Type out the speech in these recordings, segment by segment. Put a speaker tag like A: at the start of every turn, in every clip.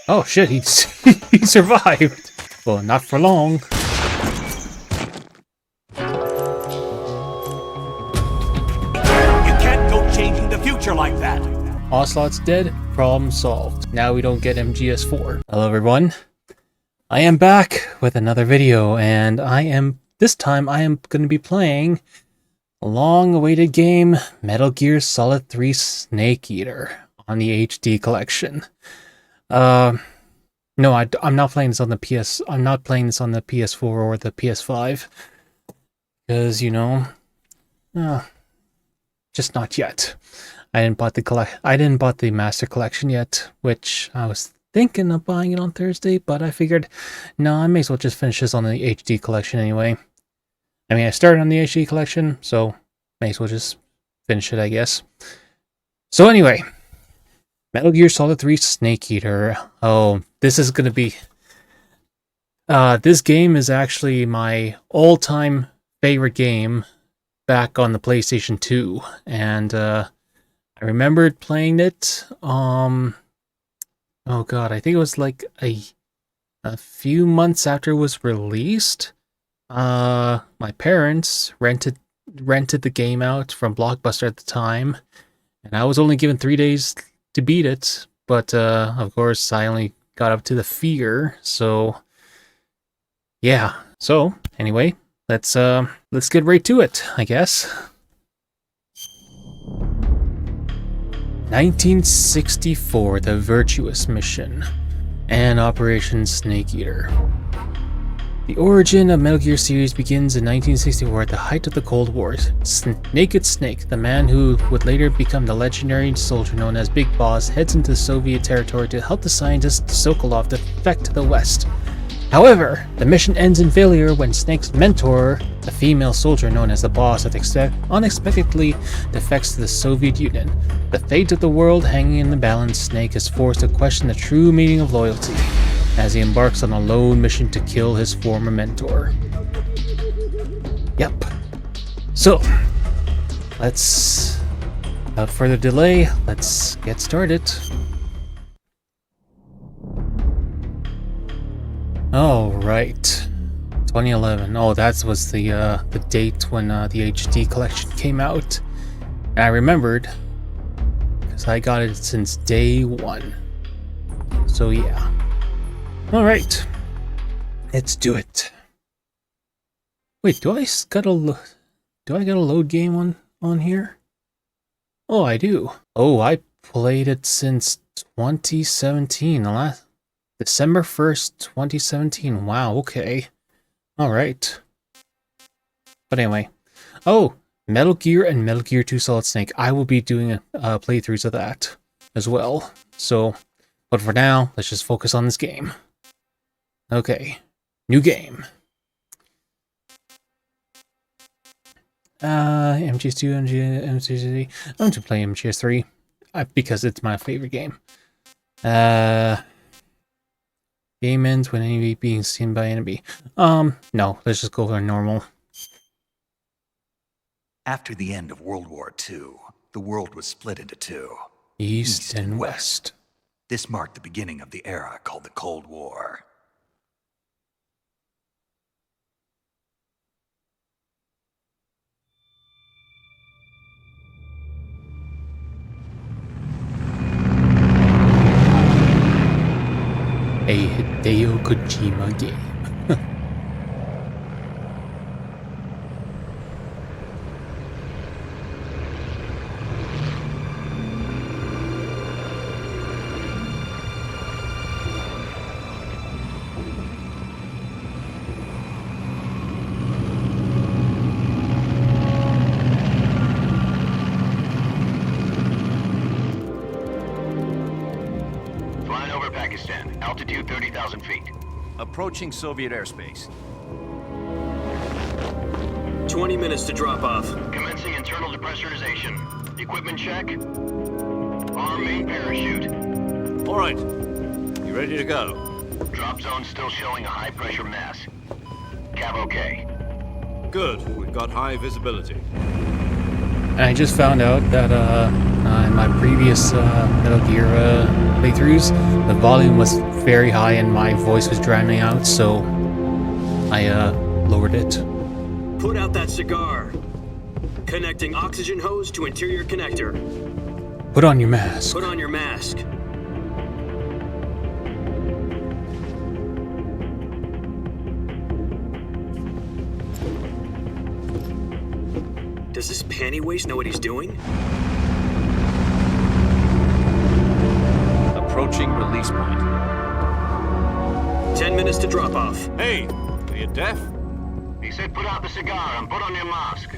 A: Oh shit, he survived. Well, not for long.
B: You can't go changing the future like that.
A: Ocelot's dead, problem solved. Now we don't get MGS4. Hello everyone. I am back with another video, and this time I am going to be playing a long-awaited game, Metal Gear Solid 3 Snake Eater on the HD collection. No, I'm not playing this on the PS. I'm not playing this on the PS4 or the PS5 because just not yet. I didn't bought the Master Collection yet, which I was thinking of buying it on Thursday, but I figured, no, I may as well just finish this on the HD collection anyway. I mean, I started on the HD collection, so may as well just finish it, I guess. So anyway, Metal Gear Solid 3 Snake Eater. Oh, this is gonna be... this game is actually my all-time favorite game back on the PlayStation 2, and I remembered playing it, oh god, I think it was like a few months after it was released. My parents rented the game out from Blockbuster at the time, and I was only given 3 days to beat it, but of course I only got up to the fear, so yeah. So anyway, let's get right to it, I guess. 1964, the Virtuous mission, and Operation Snake Eater. The origin of Metal Gear series begins in 1964 at the height of the Cold War. Naked Snake, the man who would later become the legendary soldier known as Big Boss, heads into Soviet territory to help the scientist Sokolov defect to the West. However, the mission ends in failure when Snake's mentor, a female soldier known as the Boss, unexpectedly defects to the Soviet Union. The fate of the world hanging in the balance, Snake is forced to question the true meaning of loyalty as he embarks on a lone mission to kill his former mentor. Yep. So, without further delay, let's get started. Oh, right. 2011. Oh, that was the date when the HD collection came out. And I remembered because I got it since day one. So yeah. All right. Let's do it. Wait, do I get a load game on here? Oh, I do. Oh, I played it since 2017. The last December 1st, 2017. Wow, okay. Alright. But anyway. Oh, Metal Gear and Metal Gear 2 Solid Snake. I will be doing playthroughs of that as well. So, but for now, let's just focus on this game. Okay. New game. MGS2, MGS3. I'm going to play MGS3 because it's my favorite game. Game ends when enemy being seen by enemy. No, let's just go for normal.
B: After the end of World War II, the world was split into two.
A: East and West.
B: This marked the beginning of the era called the Cold War.
A: A Hideo Kojima game.
C: Flying over Pakistan, altitude 30,000 feet.
D: Approaching Soviet airspace.
E: 20 minutes to drop off.
C: Commencing internal depressurization. Equipment check. Arm main parachute.
D: All right. You ready to go?
C: Drop zone still showing a high pressure mass. Cav okay.
D: Good. We've got high visibility.
A: And I just found out that in my previous Metal Gear playthroughs, the volume was very high and my voice was drowning out, so I lowered it.
E: Put out that cigar. Connecting oxygen hose to interior connector.
A: Put on your mask.
E: Put on your mask. Does this panty waste know what he's doing?
D: Approaching release point.
E: 10 minutes to drop off.
D: Hey, are you deaf?
C: He said put out the cigar and put on your mask.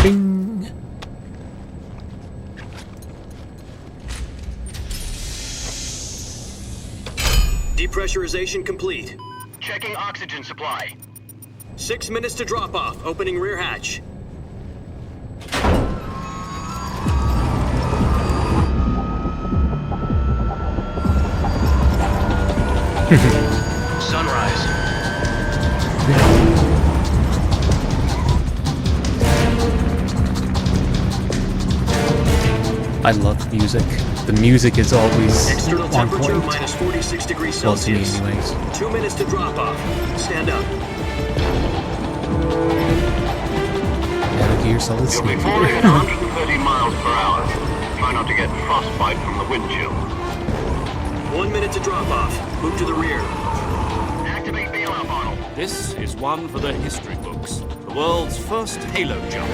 A: Bing.
E: Depressurization complete.
C: Checking oxygen supply.
E: 6 minutes to drop off. Opening rear hatch.
C: Sunrise.
A: I love music. The music is always
E: External
A: on
E: temperature
A: point.
E: minus 46 degrees
A: Well, to me
E: Celsius.
A: anyways.
E: 2 minutes to drop off. Stand up.
A: Metal Gear Solid
C: You'll be
A: Snake
C: falling at
A: Eater.
C: 130 miles per hour. Try not to get frostbite from the wind chill.
E: 1 minute to drop off. Move to the rear.
C: Activate bailout model.
D: This is one for the history books. The world's first Halo jump.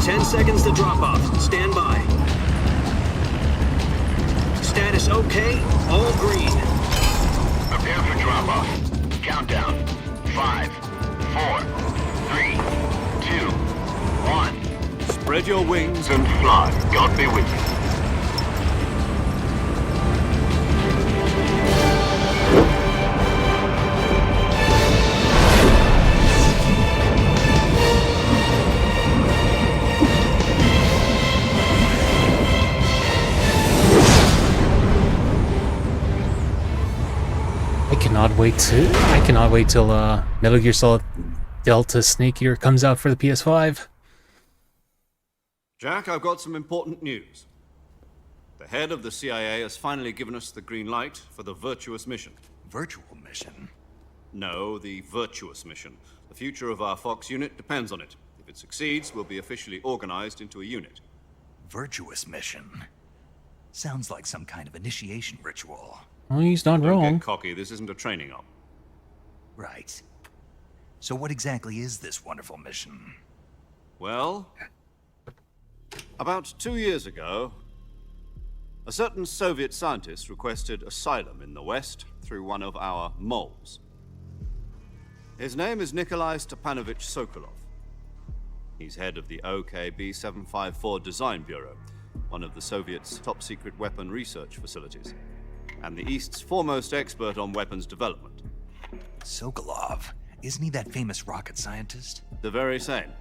E: 10 seconds to drop off. Stand by. Status okay. All green.
C: Prepare for drop off. Countdown. 5, 4, 3, 2, 1.
D: Spread your wings
C: And fly. God be with you.
A: I cannot wait till Metal Gear Solid Delta Snake Eater comes out for the PS5.
D: Jack, I've got some important news. The head of the CIA has finally given us the green light for the Virtuous mission.
B: Virtual mission?
D: No, the Virtuous mission. The future of our Fox unit depends on it. If it succeeds, we'll be officially organized into a unit.
B: Virtuous mission? Sounds like some kind of initiation ritual.
A: Well, he's not
D: Don't
A: wrong.
D: get cocky, this isn't a training op.
B: Right. So what exactly is this wonderful mission?
D: Well, about 2 years ago, a certain Soviet scientist requested asylum in the West through one of our moles. His name is Nikolai Stepanovich Sokolov. He's head of the OKB-754 Design Bureau, one of the Soviets' top-secret weapon research facilities, and the East's foremost expert on weapons development.
B: Sokolov? Isn't he that famous rocket scientist?
D: The very same.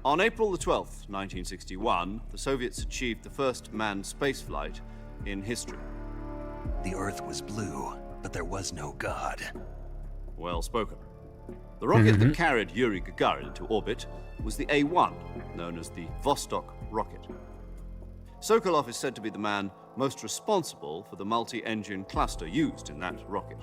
D: On April the 12th, 1961, the Soviets achieved the first manned spaceflight in history.
B: The Earth was blue, but there was no God.
D: Well spoken. The rocket that carried Yuri Gagarin into orbit was the A-1, known as the Vostok rocket. Sokolov is said to be the man most responsible for the multi-engine cluster used in that rocket.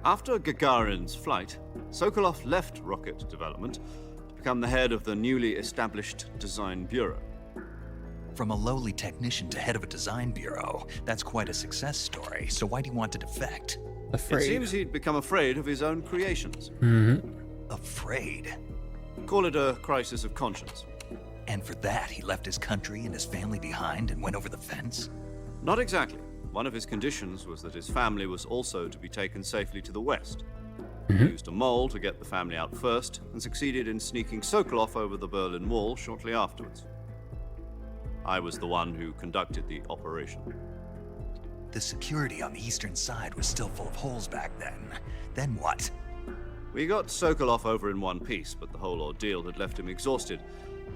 D: After Gagarin's flight, Sokolov left rocket development to become the head of the newly established Design Bureau.
B: From a lowly technician to head of a design bureau, that's quite a success story. So why do you want to defect?
D: It seems he'd become afraid of his own creations.
B: Afraid?
D: Call it a crisis of conscience.
B: And for that, he left his country and his family behind and went over the fence?
D: Not exactly. One of his conditions was that his family was also to be taken safely to the West. He used a mole to get the family out first and succeeded in sneaking Sokolov over the Berlin Wall shortly afterwards. I was the one who conducted the operation.
B: The security on the eastern side was still full of holes back then. Then what?
D: We got Sokolov over in one piece, but the whole ordeal had left him exhausted,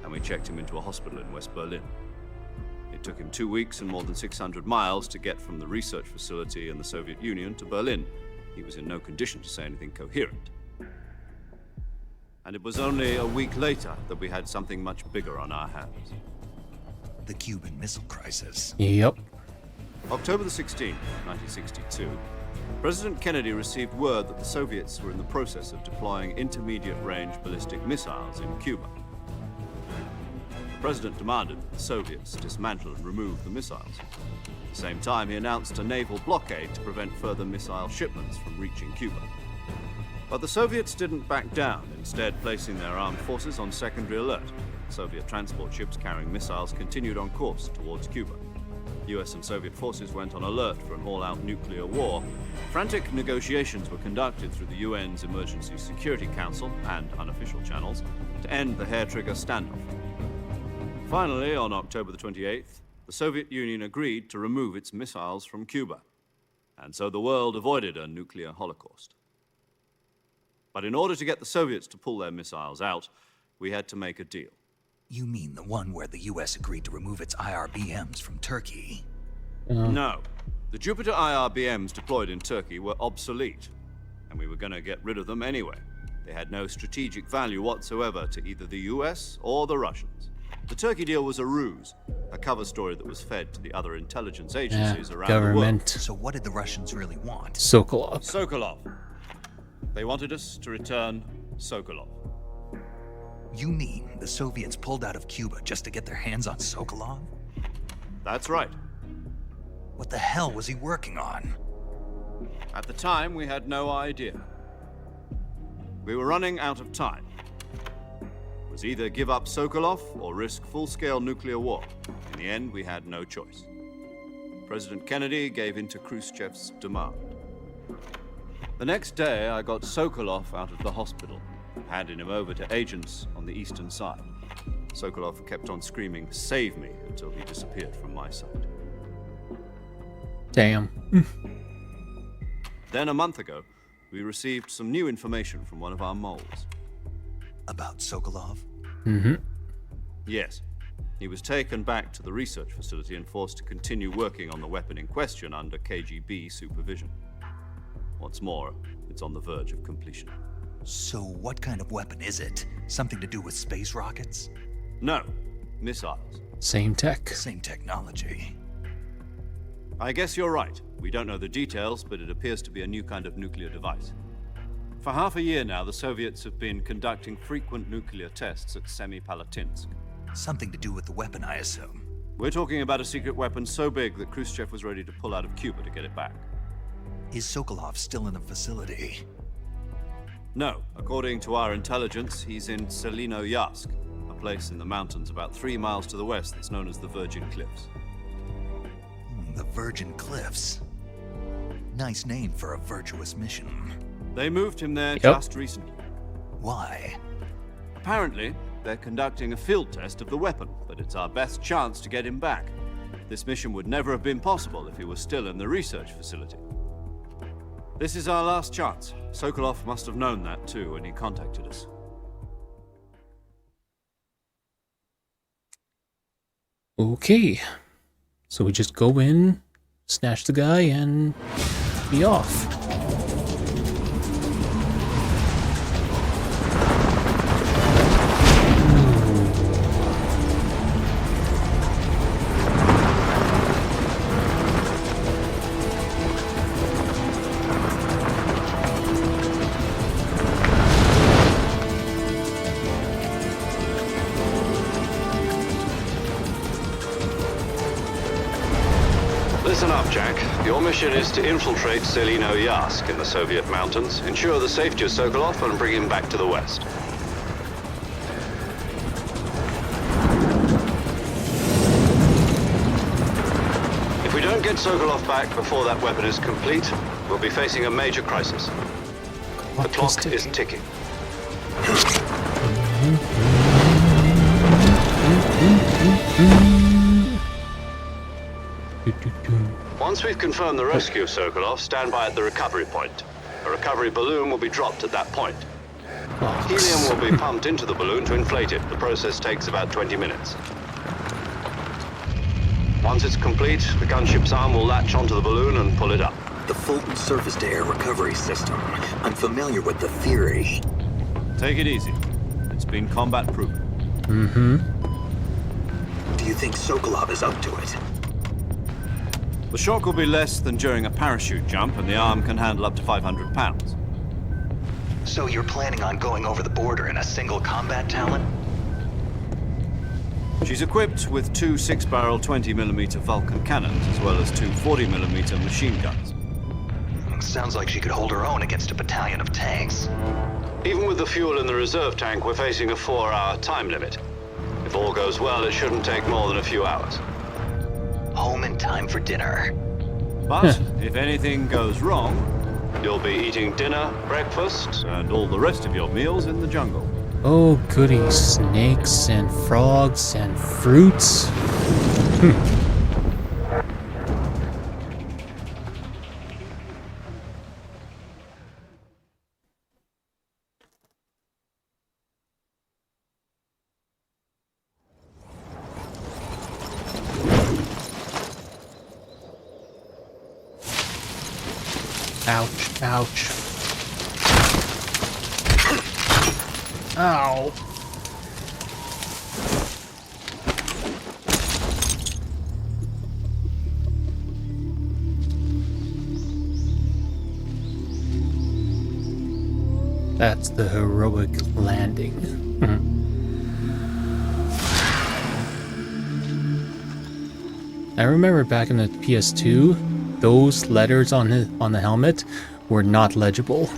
D: and we checked him into a hospital in West Berlin. It It took him 2 weeks and more than 600 miles to get from the research facility in the Soviet Union to Berlin. He was in no condition to say anything coherent. And it was only a week later that we had something much bigger on our hands.
B: The Cuban Missile Crisis.
A: Yep.
D: October the 16th, 1962, President Kennedy received word that the Soviets were in the process of deploying intermediate-range ballistic missiles in Cuba. The President demanded that the Soviets dismantle and remove the missiles. At the same time, he announced a naval blockade to prevent further missile shipments from reaching Cuba. But the Soviets didn't back down, instead placing their armed forces on secondary alert. Soviet transport ships carrying missiles continued on course towards Cuba. US and Soviet forces went on alert for an all-out nuclear war. Frantic negotiations were conducted through the UN's Emergency Security Council and unofficial channels to end the hair-trigger standoff. Finally, on October the 28th, the Soviet Union agreed to remove its missiles from Cuba. And so the world avoided a nuclear holocaust. But in order to get the Soviets to pull their missiles out, we had to make a deal.
B: You mean the one where the US agreed to remove its IRBMs from Turkey?
D: No. The Jupiter IRBMs deployed in Turkey were obsolete, and we were going to get rid of them anyway. They had no strategic value whatsoever to either the US or the Russians. The Turkey deal was a ruse, a cover story that was fed to the other intelligence agencies around the world.
A: Government.
B: So what did the Russians really want?
A: Sokolov.
D: Sokolov. They wanted us to return Sokolov.
B: You mean the Soviets pulled out of Cuba just to get their hands on Sokolov?
D: That's right.
B: What the hell was he working on?
D: At the time, we had no idea. We were running out of time. It was either give up Sokolov or risk full-scale nuclear war. In the end, we had no choice. President Kennedy gave in to Khrushchev's demand. The next day, I got Sokolov out of the hospital, handing him over to agents on the eastern side. Sokolov kept on screaming, "Save me," until he disappeared from my sight.
A: Damn.
D: Then a month ago, we received some new information from one of our moles.
B: About Sokolov?
A: Mm-hmm.
D: Yes. He was taken back to the research facility and forced to continue working on the weapon in question under KGB supervision. What's more, it's on the verge of completion.
B: So what kind of weapon is it? Something to do with space rockets?
D: No, missiles.
A: Same tech.
B: Same technology.
D: I guess you're right. We don't know the details, but it appears to be a new kind of nuclear device. For half a year now, the Soviets have been conducting frequent nuclear tests at Semipalatinsk.
B: Something to do with the weapon, I assume.
D: We're talking about a secret weapon so big that Khrushchev was ready to pull out of Cuba to get it back.
B: Is Sokolov still in the facility?
D: No. According to our intelligence, he's in Selino-Yarsk, a place in the mountains about 3 miles to the west that's known as the Virgin Cliffs.
B: The Virgin Cliffs. Nice name for a virtuous mission.
D: They moved him there
A: Yep.
D: just recently.
B: Why?
D: Apparently, they're conducting a field test of the weapon, but it's our best chance to get him back. This mission would never have been possible if he was still in the research facility. This is our last chance. Sokolov must have known that too when he contacted us.
A: Okay. So we just go in, snatch the guy, and be off.
F: Listen up, Jack. Your mission is to infiltrate Selino-Yarsk in the Soviet mountains, ensure the safety of Sokolov, and bring him back to the west. If we don't get Sokolov back before that weapon is complete, we'll be facing a major crisis. The clock is ticking. Once we've confirmed the rescue of Sokolov, stand by at the recovery point. A recovery balloon will be dropped at that point. Helium will be pumped into the balloon to inflate it. The process takes about 20 minutes. Once it's complete, the gunship's arm will latch onto the balloon and pull it up.
E: The Fulton surface-to-air recovery system. I'm familiar with the theory.
D: Take it easy. It's been combat proven.
E: Do you think Sokolov is up to it?
D: The shock will be less than during a parachute jump, and the arm can handle up to 500 pounds.
G: So you're planning on going over the border in a single combat talent?
D: She's equipped with two 6-barrel 20mm Vulcan cannons, as well as two 40mm machine guns.
G: Sounds like she could hold her own against a battalion of tanks.
F: Even with the fuel in the reserve tank, we're facing a 4-hour time limit. If all goes well, it shouldn't take more than a few hours.
G: Home in time for dinner.
D: But if anything goes wrong,
F: You'll be eating dinner, breakfast,
D: and all the rest of your meals in the jungle.
A: Oh, goody. Snakes and frogs and fruits. Ouch, ouch. Ow. That's the heroic landing. I remember back in the PS2, those letters on the helmet were not legible.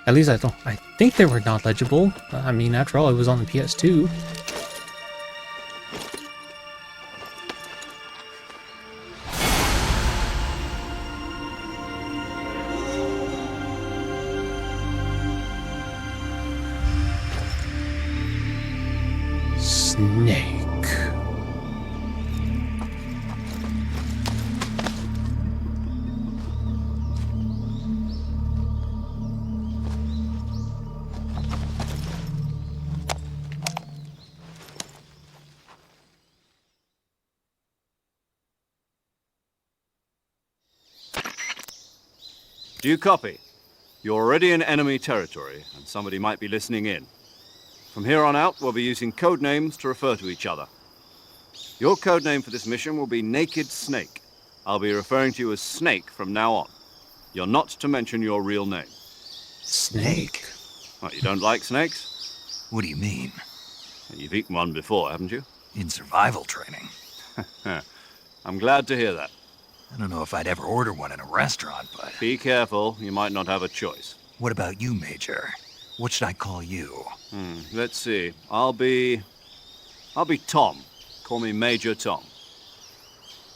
A: At least I think they were not legible. I mean, after all, it was on the PS2. Snake.
D: Do you copy? You're already in enemy territory, and somebody might be listening in. From here on out, we'll be using code names to refer to each other. Your code name for this mission will be Naked Snake. I'll be referring to you as Snake from now on. You're not to mention your real name.
B: Snake?
D: What, you don't like snakes?
B: What do you mean?
D: You've eaten one before, haven't you?
B: In survival training.
D: I'm glad to hear that.
B: I don't know if I'd ever order one in a restaurant, but...
D: Be careful, you might not have a choice.
B: What about you, Major? What should I call you?
D: Let's see. I'll be Tom. Call me Major Tom.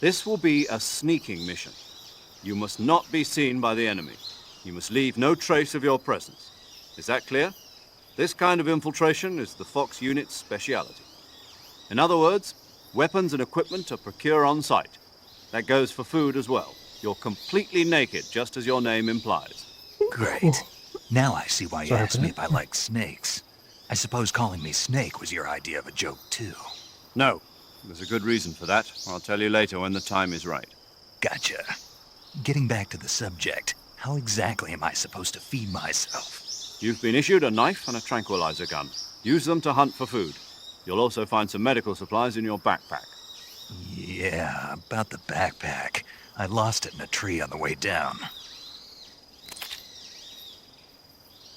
D: This will be a sneaking mission. You must not be seen by the enemy. You must leave no trace of your presence. Is that clear? This kind of infiltration is the Fox unit's speciality. In other words, weapons and equipment are procured on site. That goes for food as well. You're completely naked, just as your name implies.
B: Great. Now I see why you asked me if I like snakes. I suppose calling me Snake was your idea of a joke, too.
D: No. There's a good reason for that. I'll tell you later when the time is right.
B: Gotcha. Getting back to the subject, how exactly am I supposed to feed myself?
D: You've been issued a knife and a tranquilizer gun. Use them to hunt for food. You'll also find some medical supplies in your backpack.
B: Yeah, about the backpack. I lost it in a tree on the way down.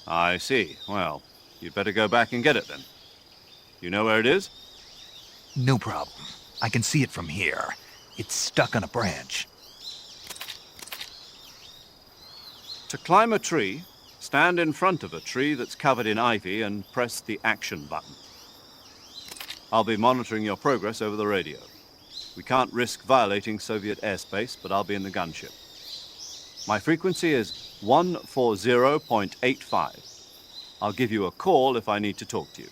D: I see. Well, you'd better go back and get it then. You know where it is?
B: No problem. I can see it from here. It's stuck on a branch.
D: To climb a tree, stand in front of a tree that's covered in ivy and press the action button. I'll be monitoring your progress over the radio. We can't risk violating Soviet airspace, but I'll be in the gunship. My frequency is 140.85. I'll give you a call if I need to talk to you.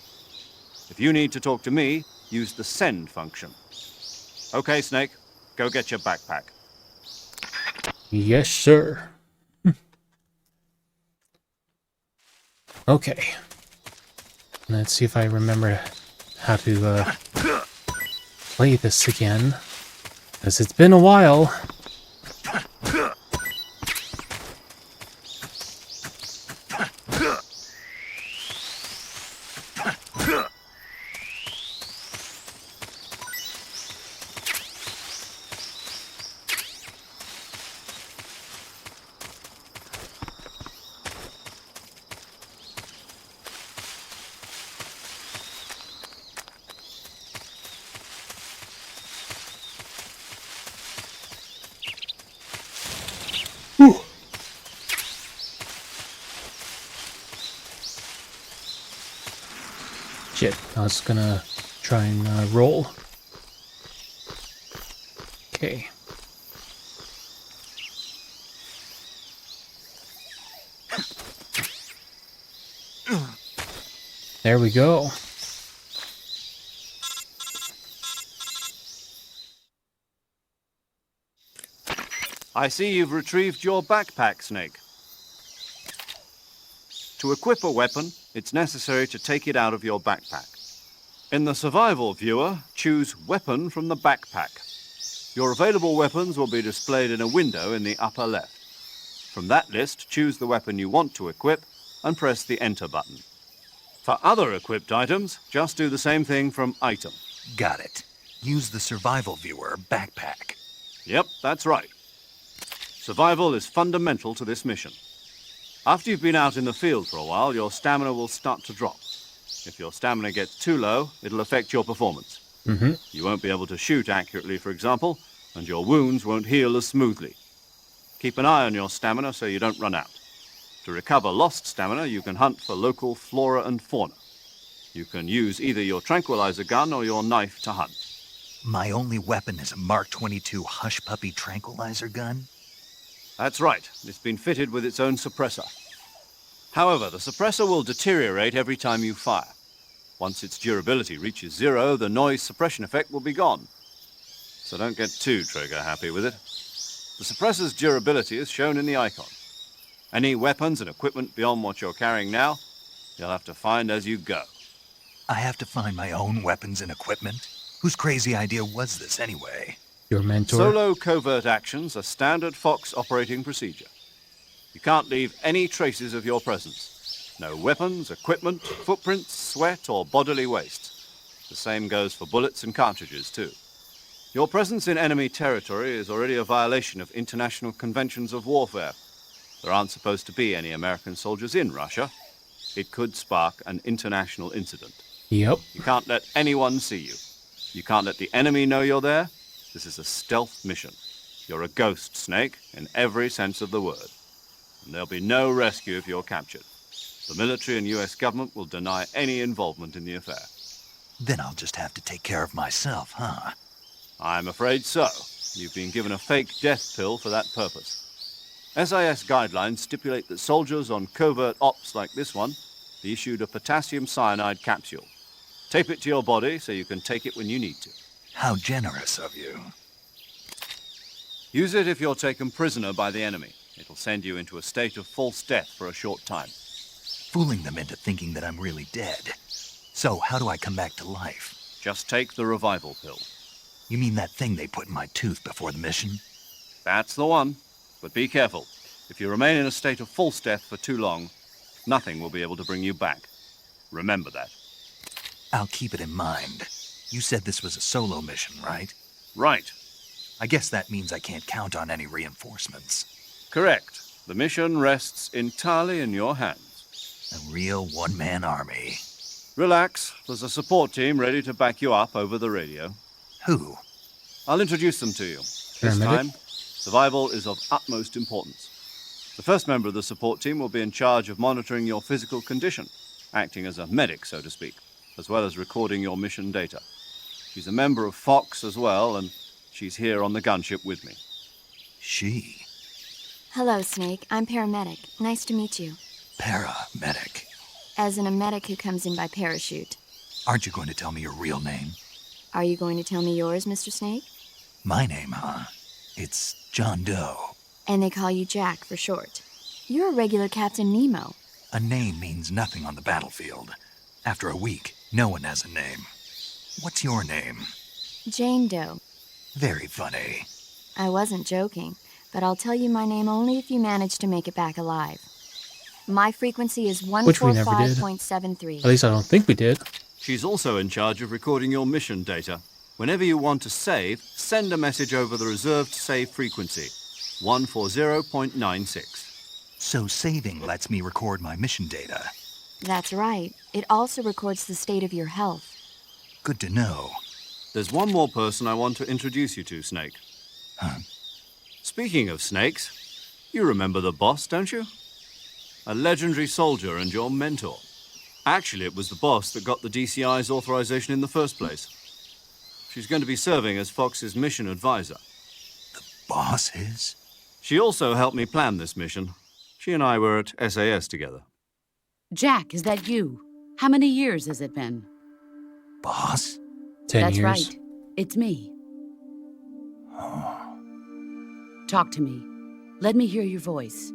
D: If you need to talk to me, use the send function. Okay, Snake, go get your backpack.
A: Yes, sir. Okay. Let's see if I remember how to play this again, because it's been a while. Shit, I was gonna try and roll. Okay. There we go.
D: I see you've retrieved your backpack, Snake. To equip a weapon, it's necessary to take it out of your backpack. In the survival viewer, choose Weapon from the backpack. Your available weapons will be displayed in a window in the upper left. From that list, choose the weapon you want to equip and press the Enter button. For other equipped items, just do the same thing from Item.
B: Got it. Use the survival viewer backpack.
D: Yep, that's right. Survival is fundamental to this mission. After you've been out in the field for a while, your stamina will start to drop. If your stamina gets too low, it'll affect your performance. You won't be able to shoot accurately, for example, and your wounds won't heal as smoothly. Keep an eye on your stamina so you don't run out. To recover lost stamina, you can hunt for local flora and fauna. You can use either your tranquilizer gun or your knife to hunt.
B: My only weapon is a Mark 22 Hush Puppy tranquilizer gun?
D: That's right. It's been fitted with its own suppressor. However, the suppressor will deteriorate every time you fire. Once its durability reaches 0, the noise suppression effect will be gone. So don't get too trigger-happy with it. The suppressor's durability is shown in the icon. Any weapons and equipment beyond what you're carrying now, you'll have to find as you go.
B: I have to find my own weapons and equipment? Whose crazy idea was this anyway?
A: Your mentor.
D: Solo covert actions are standard Fox operating procedure. You can't leave any traces of your presence. No weapons, equipment, footprints, sweat, or bodily waste. The same goes for bullets and cartridges, too. Your presence in enemy territory is already a violation of international conventions of warfare. There aren't supposed to be any American soldiers in Russia. It could spark an international incident.
A: Yep.
D: You can't let anyone see you. You can't let the enemy know you're there. This is a stealth mission. You're a ghost, Snake, in every sense of the word. And there'll be no rescue if you're captured. The military and US government will deny any involvement in the affair.
B: Then I'll just have to take care of myself, huh?
D: I'm afraid so. You've been given a fake death pill for that purpose. SIS guidelines stipulate that soldiers on covert ops like this one be issued a potassium cyanide capsule. Tape it to your body so you can take it when you need to.
B: How generous of you.
D: Use it if you're taken prisoner by the enemy. It'll send you into a state of false death for a short time.
B: Fooling them into thinking that I'm really dead. So, how do I come back to life?
D: Just take the revival pill.
B: You mean that thing they put in my tooth before the mission?
D: That's the one. But be careful. If you remain in a state of false death for too long, nothing will be able to bring you back. Remember that.
B: I'll keep it in mind. You said this was a solo mission, right?
D: Right.
B: I guess that means I can't count on any reinforcements.
D: Correct. The mission rests entirely in your hands.
B: A real one-man army.
D: Relax. There's a support team ready to back you up over the radio.
B: Who?
D: I'll introduce them to you. This
A: Paramedic?
D: time, survival is of utmost importance. The first member of the support team will be in charge of monitoring your physical condition, acting as a medic, so to speak, as well as recording your mission data. She's a member of Fox as well, and she's here on the gunship with me.
B: She.
H: Hello, Snake. I'm paramedic. Nice to meet you.
B: Paramedic.
H: As in a medic who comes in by parachute.
B: Aren't you going to tell me your real name?
H: Are you going to tell me yours, Mr. Snake?
B: My name, huh? It's John Doe.
H: And they call you Jack for short. You're a regular Captain Nemo.
B: A name means nothing on the battlefield. After a week, no one has a name.
G: What's your name?
H: Jane Doe.
G: Very funny.
H: I wasn't joking, but I'll tell you my name only if you manage to make it back alive. My frequency is
A: Which we never did.
H: 145.73.
A: At least I don't think we did.
D: She's also in charge of recording your mission data. Whenever you want to save, send a message over the reserved save frequency, 140.96.
G: So saving lets me record my mission data.
H: That's right. It also records the state of your health.
G: Good to know.
D: There's one more person I want to introduce you to, Snake.
G: Huh?
D: Speaking of snakes, you remember the boss, don't you? A legendary soldier and your mentor. Actually, it was the boss that got the DCI's authorization in the first place. She's going to be serving as Fox's mission advisor.
G: The boss is?
D: She also helped me plan this mission. She and I were at SAS together.
I: Jack, is that you? How many years has it been?
G: Boss?
A: 10
I: That's
A: years.
I: right. It's me. Talk to me. Let me hear your voice.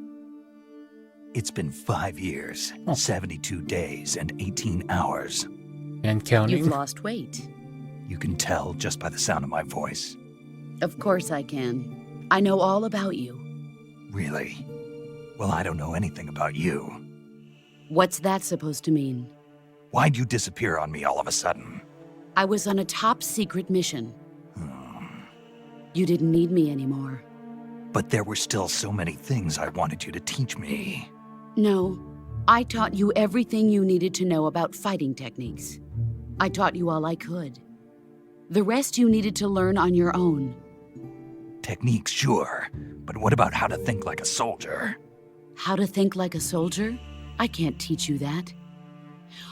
G: It's been 5 years, 72 days, and 18 hours.
A: And counting.
I: You've lost weight.
G: You can tell just by the sound of my voice.
I: Of course I can. I know all about you.
G: Really? Well, I don't know anything about you.
I: What's that supposed to mean?
G: Why'd you disappear on me all of a sudden?
I: I was on a top-secret mission. You didn't need me anymore.
G: But there were still so many things I wanted you to teach me.
I: No, I taught you everything you needed to know about fighting techniques. I taught you all I could. The rest you needed to learn on your own.
G: Techniques, sure. But what about how to think like a soldier?
I: How to think like a soldier? I can't teach you that.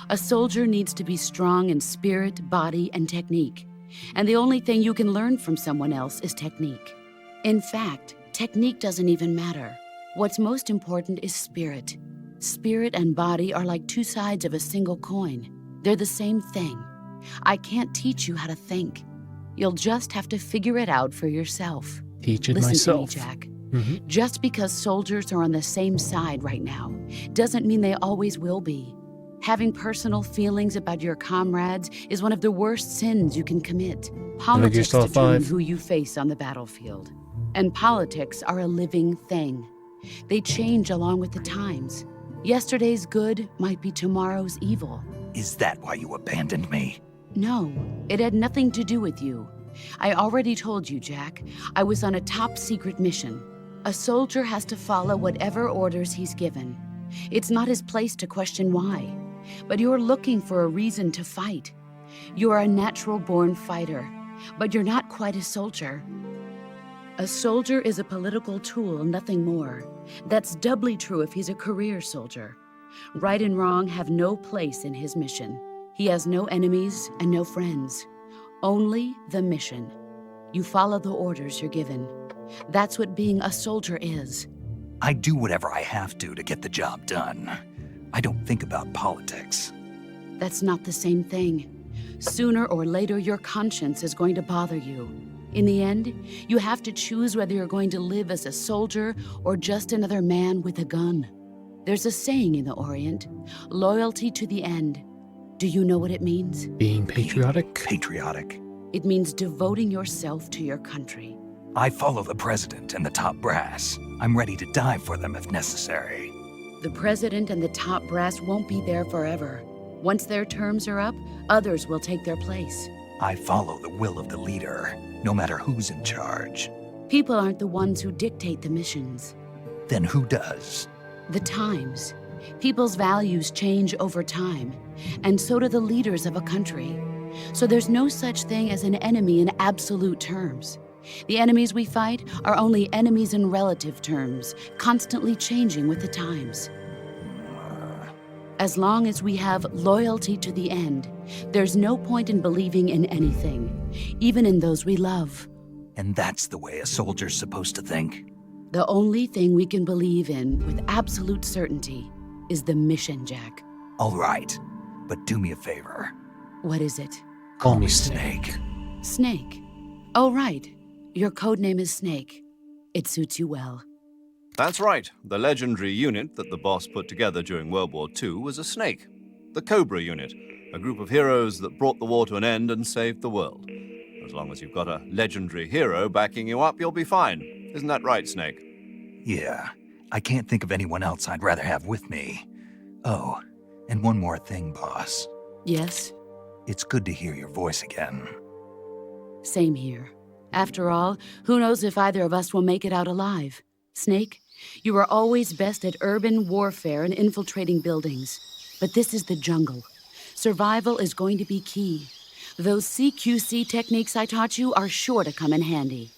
I: A soldier needs to be strong in spirit, body, and technique. And the only thing you can learn from someone else is technique. In fact, technique doesn't even matter. What's most important is spirit. Spirit and body are like two sides of a single coin. They're the same thing. I can't teach you how to think. You'll just have to figure it out for yourself.
A: Teach it
I: Listen
A: myself.
I: to me, Jack.
A: Mhm.
I: Just because soldiers are on the same side right now doesn't mean they always will be. Having personal feelings about your comrades is one of the worst sins you can commit. Politics
A: yourself
I: determine
A: 5.
I: who you face on the battlefield. And politics are a living thing. They change along with the times. Yesterday's good might be tomorrow's evil.
G: Is that why you abandoned me?
I: No, it had nothing to do with you. I already told you, Jack. I was on a top-secret mission. A soldier has to follow whatever orders he's given. It's not his place to question why. But you're looking for a reason to fight. You're a natural-born fighter, but you're not quite a soldier. A soldier is a political tool, nothing more. That's doubly true if he's a career soldier. Right and wrong have no place in his mission. He has no enemies and no friends. Only the mission. You follow the orders you're given. That's what being a soldier is.
G: I do whatever I have to get the job done. I don't think about politics.
I: That's not the same thing. Sooner or later, your conscience is going to bother you. In the end, you have to choose whether you're going to live as a soldier or just another man with a gun. There's a saying in the Orient, loyalty to the end. Do you know what it means?
A: Being patriotic.
G: Patriotic.
I: It means devoting yourself to your country.
G: I follow the president and the top brass. I'm ready to die for them if necessary.
I: The president and the top brass won't be there forever. Once their terms are up, others will take their place.
G: I follow the will of the leader, no matter who's in charge.
I: People aren't the ones who dictate the missions.
G: Then who does?
I: The times. People's values change over time, and so do the leaders of a country. So there's no such thing as an enemy in absolute terms. The enemies we fight are only enemies in relative terms, constantly changing with the times. As long as we have loyalty to the end, there's no point in believing in anything, even in those we love.
G: And that's the way a soldier's supposed to think?
I: The only thing we can believe in with absolute certainty is the mission, Jack.
G: All right, but do me a favor.
I: What is it?
A: Call me Snake.
I: Snake. Oh, right. Your code name is Snake. It suits you well.
D: That's right. The legendary unit that the boss put together during World War II was a snake. The Cobra unit, A group of heroes that brought the war to an end and saved the world. As long as you've got a legendary hero backing you up, you'll be fine. Isn't that right, Snake?
G: Yeah, I can't think of anyone else I'd rather have with me. Oh, and one more thing, boss.
I: Yes?
G: It's good to hear your voice again.
I: Same here. After all, who knows if either of us will make it out alive? Snake, you are always best at urban warfare and infiltrating buildings. But this is the jungle. Survival is going to be key. Those CQC techniques I taught you are sure to come in handy.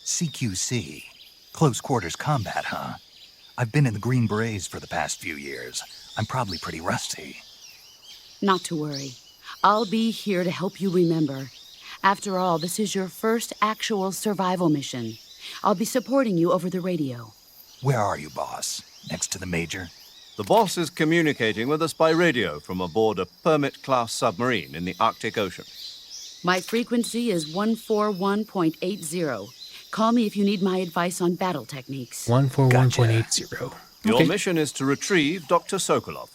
G: CQC? Close quarters combat, huh? I've been in the Green Berets for the past few years. I'm probably pretty rusty.
I: Not to worry. I'll be here to help you remember. After all, this is your first actual survival mission. I'll be supporting you over the radio.
G: Where are you, boss? Next to the Major?
D: The boss is communicating with us by radio from aboard a Permit-class submarine in the Arctic Ocean.
I: My frequency is 141.80. Call me if you need my advice on battle techniques.
A: 141.80.
D: Your mission is to retrieve Dr. Sokolov.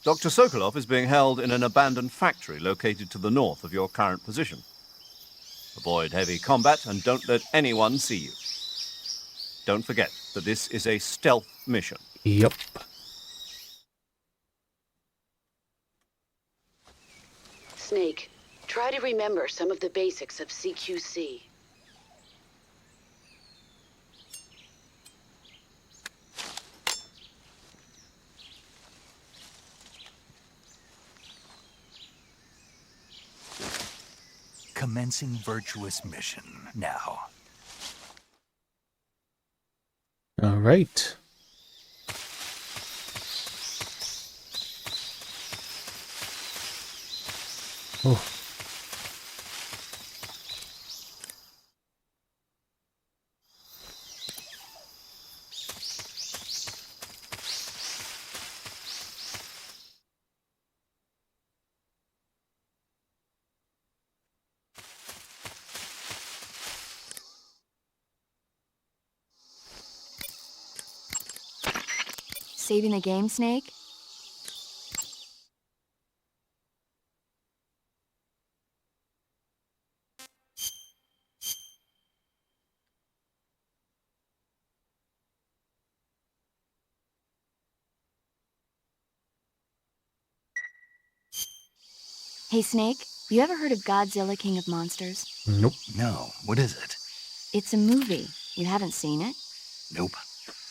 D: Dr. Sokolov is being held in an abandoned factory located to the north of your current position. Avoid heavy combat and don't let anyone see you. Don't forget that this is a stealth mission.
A: Yep.
I: Snake, try to remember some of the basics of CQC.
G: Commencing Virtuous mission now.
A: All right. Oh.
H: Saving the game, Snake? Hey, Snake, you ever heard of Godzilla, King of Monsters?
A: Nope.
G: No, what is it?
H: It's a movie. You haven't seen it?
G: Nope.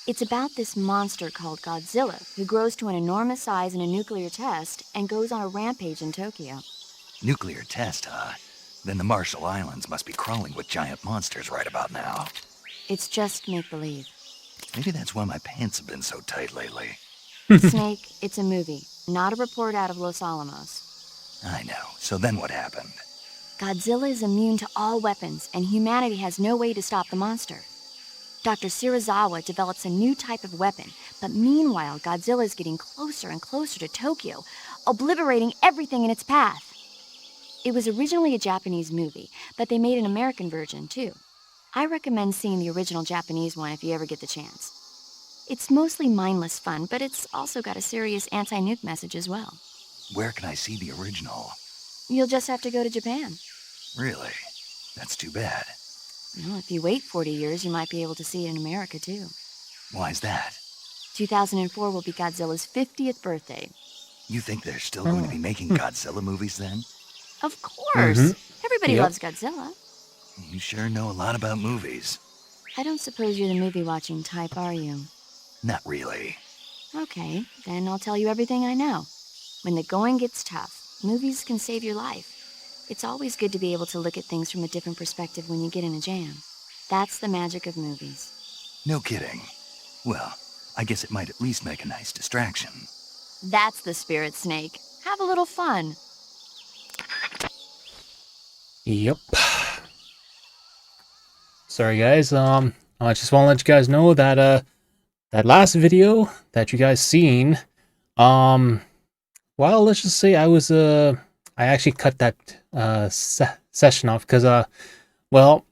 H: It's about this monster called Godzilla, who grows to an enormous size in a nuclear test and goes on a rampage in Tokyo.
G: Nuclear test, huh? Then the Marshall Islands must be crawling with giant monsters right about now.
H: It's just make-believe.
G: Maybe that's why my pants have been so tight lately.
H: Snake, it's a movie, not a report out of Los Alamos.
G: I know. So then what happened?
H: Godzilla is immune to all weapons, and humanity has no way to stop the monster. Dr. Shirazawa develops a new type of weapon, but meanwhile, Godzilla is getting closer and closer to Tokyo, obliterating everything in its path. It was originally a Japanese movie, but they made an American version, too. I recommend seeing the original Japanese one if you ever get the chance. It's mostly mindless fun, but it's also got a serious anti-nuke message as well.
G: Where can I see the original?
H: You'll just have to go to Japan.
G: Really? That's too bad.
H: Well, if you wait 40 years, you might be able to see it in America, too.
G: Why's that?
H: 2004 will be Godzilla's 50th birthday.
G: You think they're still going to be making Godzilla movies then?
H: Of course! Everybody loves Godzilla.
G: You sure know a lot about movies.
H: I don't suppose you're the movie-watching type, are you?
G: Not really.
H: Okay, then I'll tell you everything I know. When the going gets tough, movies can save your life. It's always good to be able to look at things from a different perspective when you get in a jam. That's the magic of movies.
G: No kidding. Well, I guess it might at least make a nice distraction.
H: That's the spirit, Snake. Have a little fun.
A: Yep. Sorry guys, I just want to let you guys know that that last video that you guys seen, well, let's just say I actually cut that session off because well,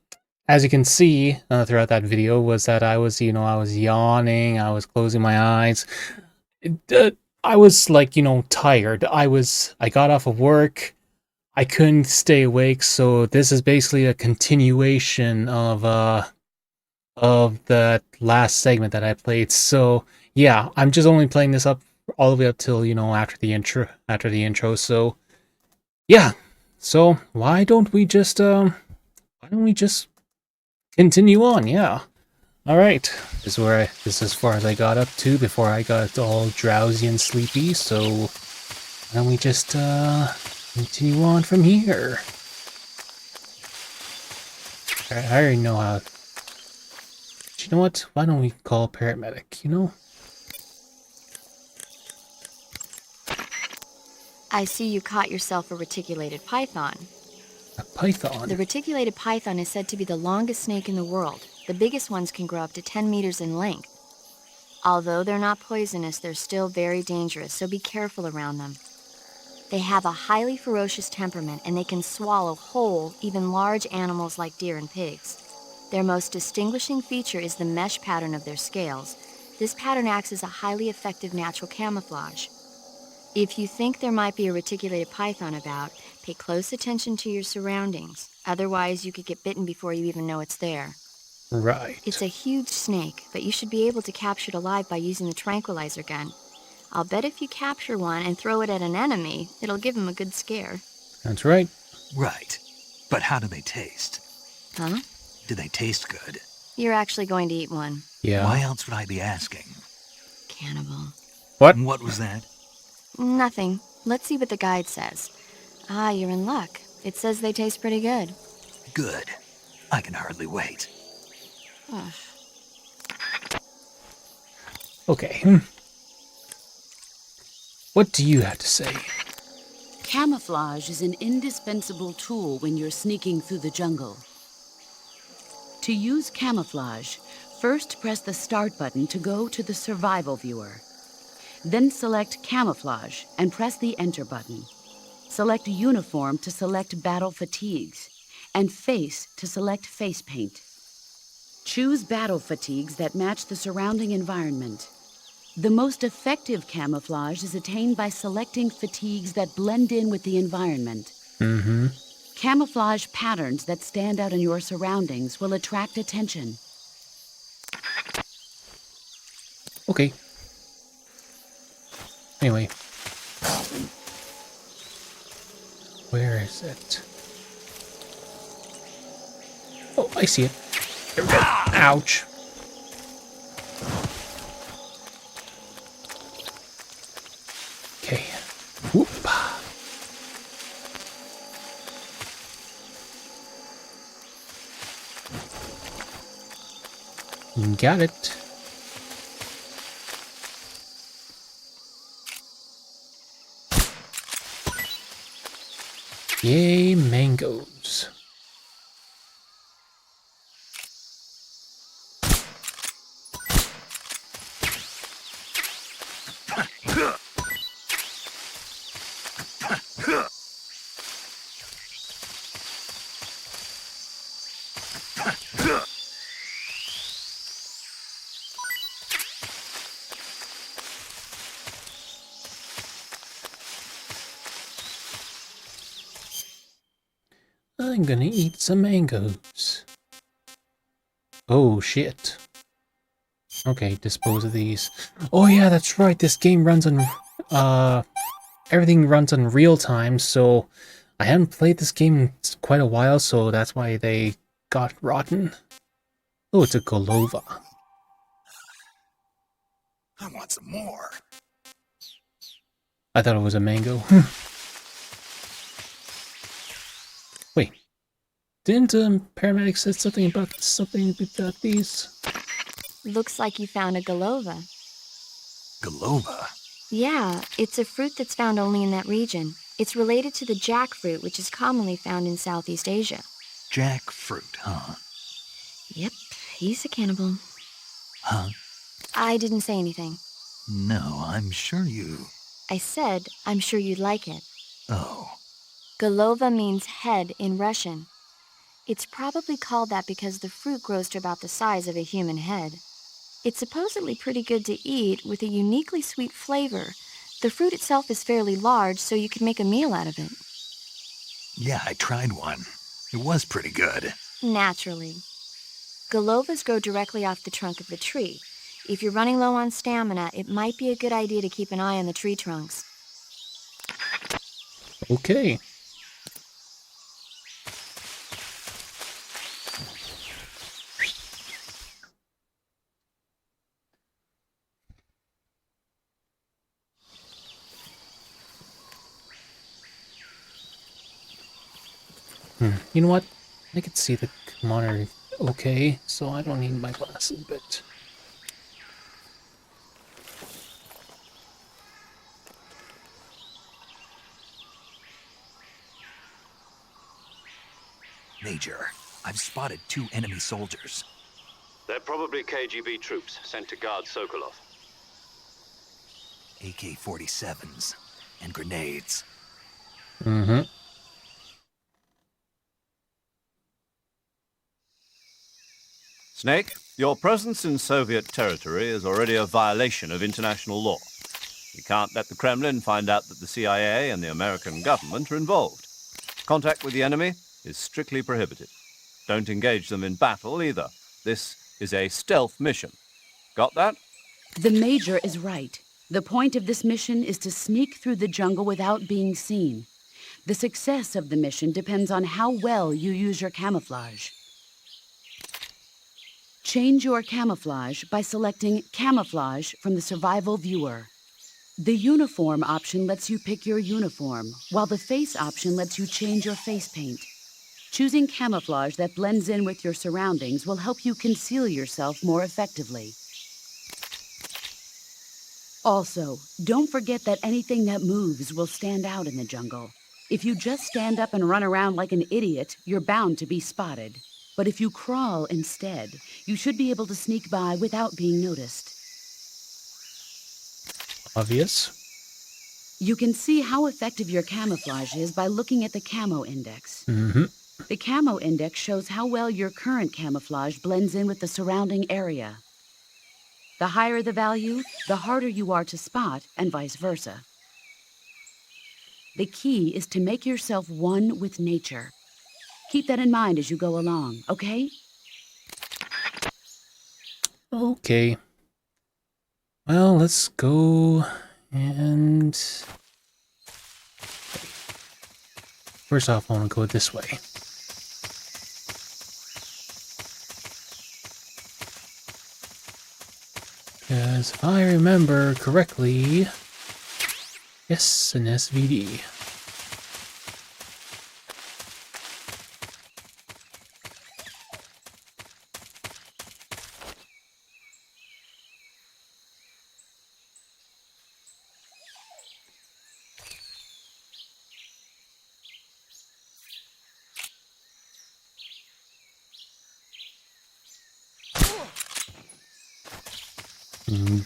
A: as you can see throughout that video was that I was yawning, I was closing my eyes. I was like, tired. I got off of work. I couldn't stay awake, so this is basically a continuation of that last segment that I played. So yeah, I'm just only playing this up all the way up till after the intro. So yeah, so why don't we just continue on? Yeah. All right. This is as far as I got up to before I got all drowsy and sleepy. So why don't we just continue on from here? I already know how. But you know what? Why don't we call paramedic?
H: I see you caught yourself a reticulated python.
A: A python.
H: The reticulated python is said to be the longest snake in the world. The biggest ones can grow up to 10 meters in length. Although they're not poisonous, they're still very dangerous, so be careful around them. They have a highly ferocious temperament, and they can swallow whole, even large animals like deer and pigs. Their most distinguishing feature is the mesh pattern of their scales. This pattern acts as a highly effective natural camouflage. If you think there might be a reticulated python about, pay close attention to your surroundings. Otherwise, you could get bitten before you even know it's there.
A: Right.
H: It's a huge snake, but you should be able to capture it alive by using the tranquilizer gun. I'll bet if you capture one and throw it at an enemy, it'll give him a good scare.
A: That's right.
G: Right. But how do they taste?
H: Huh?
G: Do they taste good?
H: You're actually going to eat one.
A: Yeah.
G: Why else would I be asking?
H: Cannibal.
A: What?
G: What was that?
H: Nothing. Let's see what the guide says. Ah, you're in luck. It says they taste pretty good.
G: Good. I can hardly wait.
H: Ugh.
A: Okay. What do you have to say?
I: Camouflage is an indispensable tool when you're sneaking through the jungle. To use camouflage, first press the Start button to go to the Survival viewer. Then select Camouflage and press the Enter button. Select Uniform to select Battle Fatigues, and Face to select Face Paint. Choose battle fatigues that match the surrounding environment. The most effective camouflage is attained by selecting fatigues that blend in with the environment.
A: Mm-hmm.
I: Camouflage patterns that stand out in your surroundings will attract attention.
A: Okay. Anyway. Where is it? Oh, I see it. There we go. Ouch. Okay. Whoop. Got it. Yay, mangoes. I'm gonna eat some mangoes. Oh shit. Okay, dispose of these. Oh yeah, that's right. This game runs on everything runs on real time, so I haven't played this game in quite a while, so that's why they got rotten. Oh, it's a Golova.
G: I want some more.
A: I thought it was a mango. Wait, didn't paramedic say something about these?
H: Looks like you found a Golova.
G: Golova?
H: Yeah, it's a fruit that's found only in that region. It's related to the jackfruit, which is commonly found in Southeast Asia.
G: Jackfruit, huh?
H: Yep, he's a cannibal.
G: Huh?
H: I didn't say anything.
G: No, I'm sure you...
H: I said, I'm sure you'd like it.
G: Oh.
H: Golova means head in Russian. It's probably called that because the fruit grows to about the size of a human head. It's supposedly pretty good to eat with a uniquely sweet flavor, The fruit itself is fairly large, so you could make a meal out of it.
G: Yeah, I tried one. It was pretty good.
H: Naturally. Golovas grow directly off the trunk of the tree. If you're running low on stamina, it might be a good idea to keep an eye on the tree trunks.
A: Okay. You know what? I could see the monitor okay, so I don't need my glasses, but...
G: Major, I've spotted 2 enemy soldiers.
F: They're probably KGB troops sent to guard Sokolov.
G: AK-47s and grenades.
A: Mm-hmm.
D: Snake, your presence in Soviet territory is already a violation of international law. We can't let the Kremlin find out that the CIA and the American government are involved. Contact with the enemy is strictly prohibited. Don't engage them in battle either. This is a stealth mission. Got that?
I: The Major is right. The point of this mission is to sneak through the jungle without being seen. The success of the mission depends on how well you use your camouflage. Change your camouflage by selecting Camouflage from the Survival Viewer. The Uniform option lets you pick your uniform, while the Face option lets you change your face paint. Choosing camouflage that blends in with your surroundings will help you conceal yourself more effectively. Also, don't forget that anything that moves will stand out in the jungle. If you just stand up and run around like an idiot, you're bound to be spotted. But if you crawl instead, you should be able to sneak by without being noticed.
A: Obvious.
I: You can see how effective your camouflage is by looking at the camo index.
A: Mm-hmm.
I: The camo index shows how well your current camouflage blends in with the surrounding area. The higher the value, the harder you are to spot, and vice versa. The key is to make yourself one with nature. Keep that in mind as you go along, okay?
A: Okay. Well, let's go and... First off, I want to go this way. Because if I remember correctly... Yes, an SVD.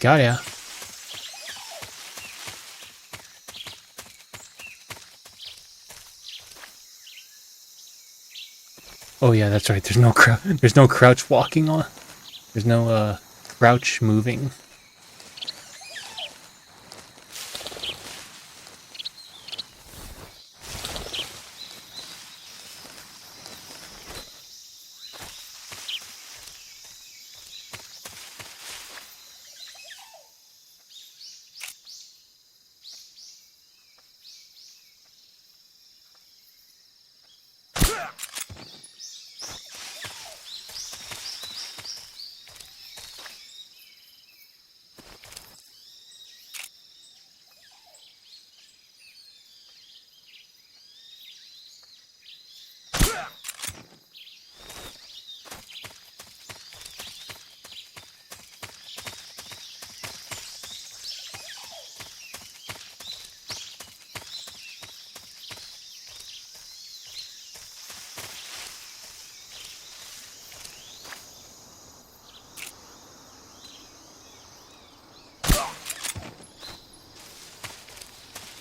A: Got ya. Oh yeah, that's right. There's no crouch walking on. There's no crouch moving.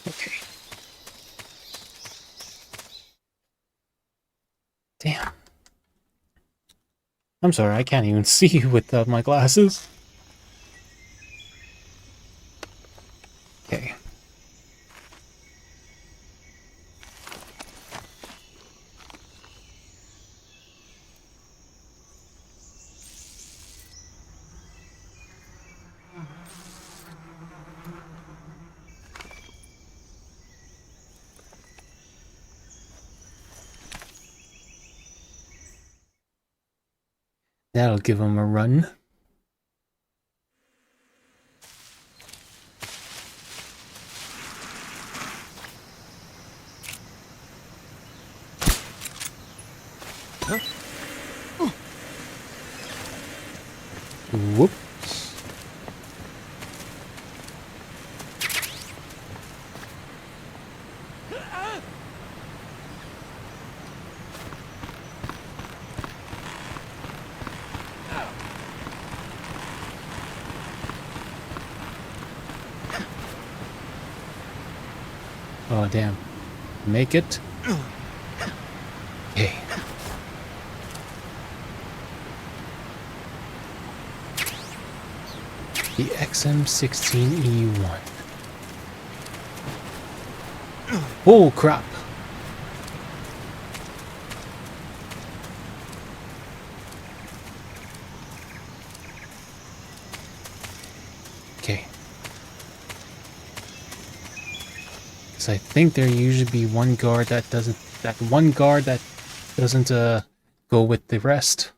A: Okay. Damn. I'm sorry, I can't even see without my glasses. Okay. That'll give him a run. Whoop. Oh, damn. Make it. Okay. The XM16E1. Oh, crap. Okay. Because I think there usually be one guard that doesn't... go with the rest.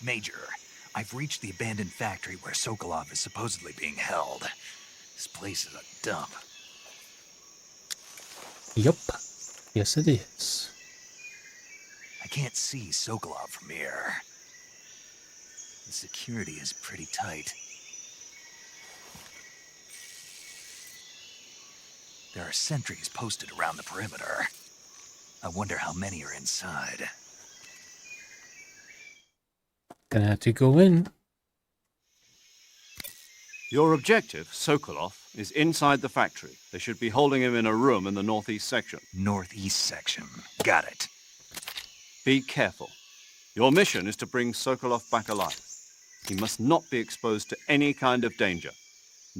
G: Major, I've reached the abandoned factory where Sokolov is supposedly being held. This place is a dump.
A: Yup. Yes, it is.
G: I can't see Sokolov from here. The security is pretty tight. There are sentries posted around the perimeter. I wonder how many are inside.
A: Gonna have to go in.
D: Your objective, Sokolov, is inside the factory. They should be holding him in a room in the northeast section.
G: Northeast section. Got it.
D: Be careful. Your mission is to bring Sokolov back alive. He must not be exposed to any kind of danger.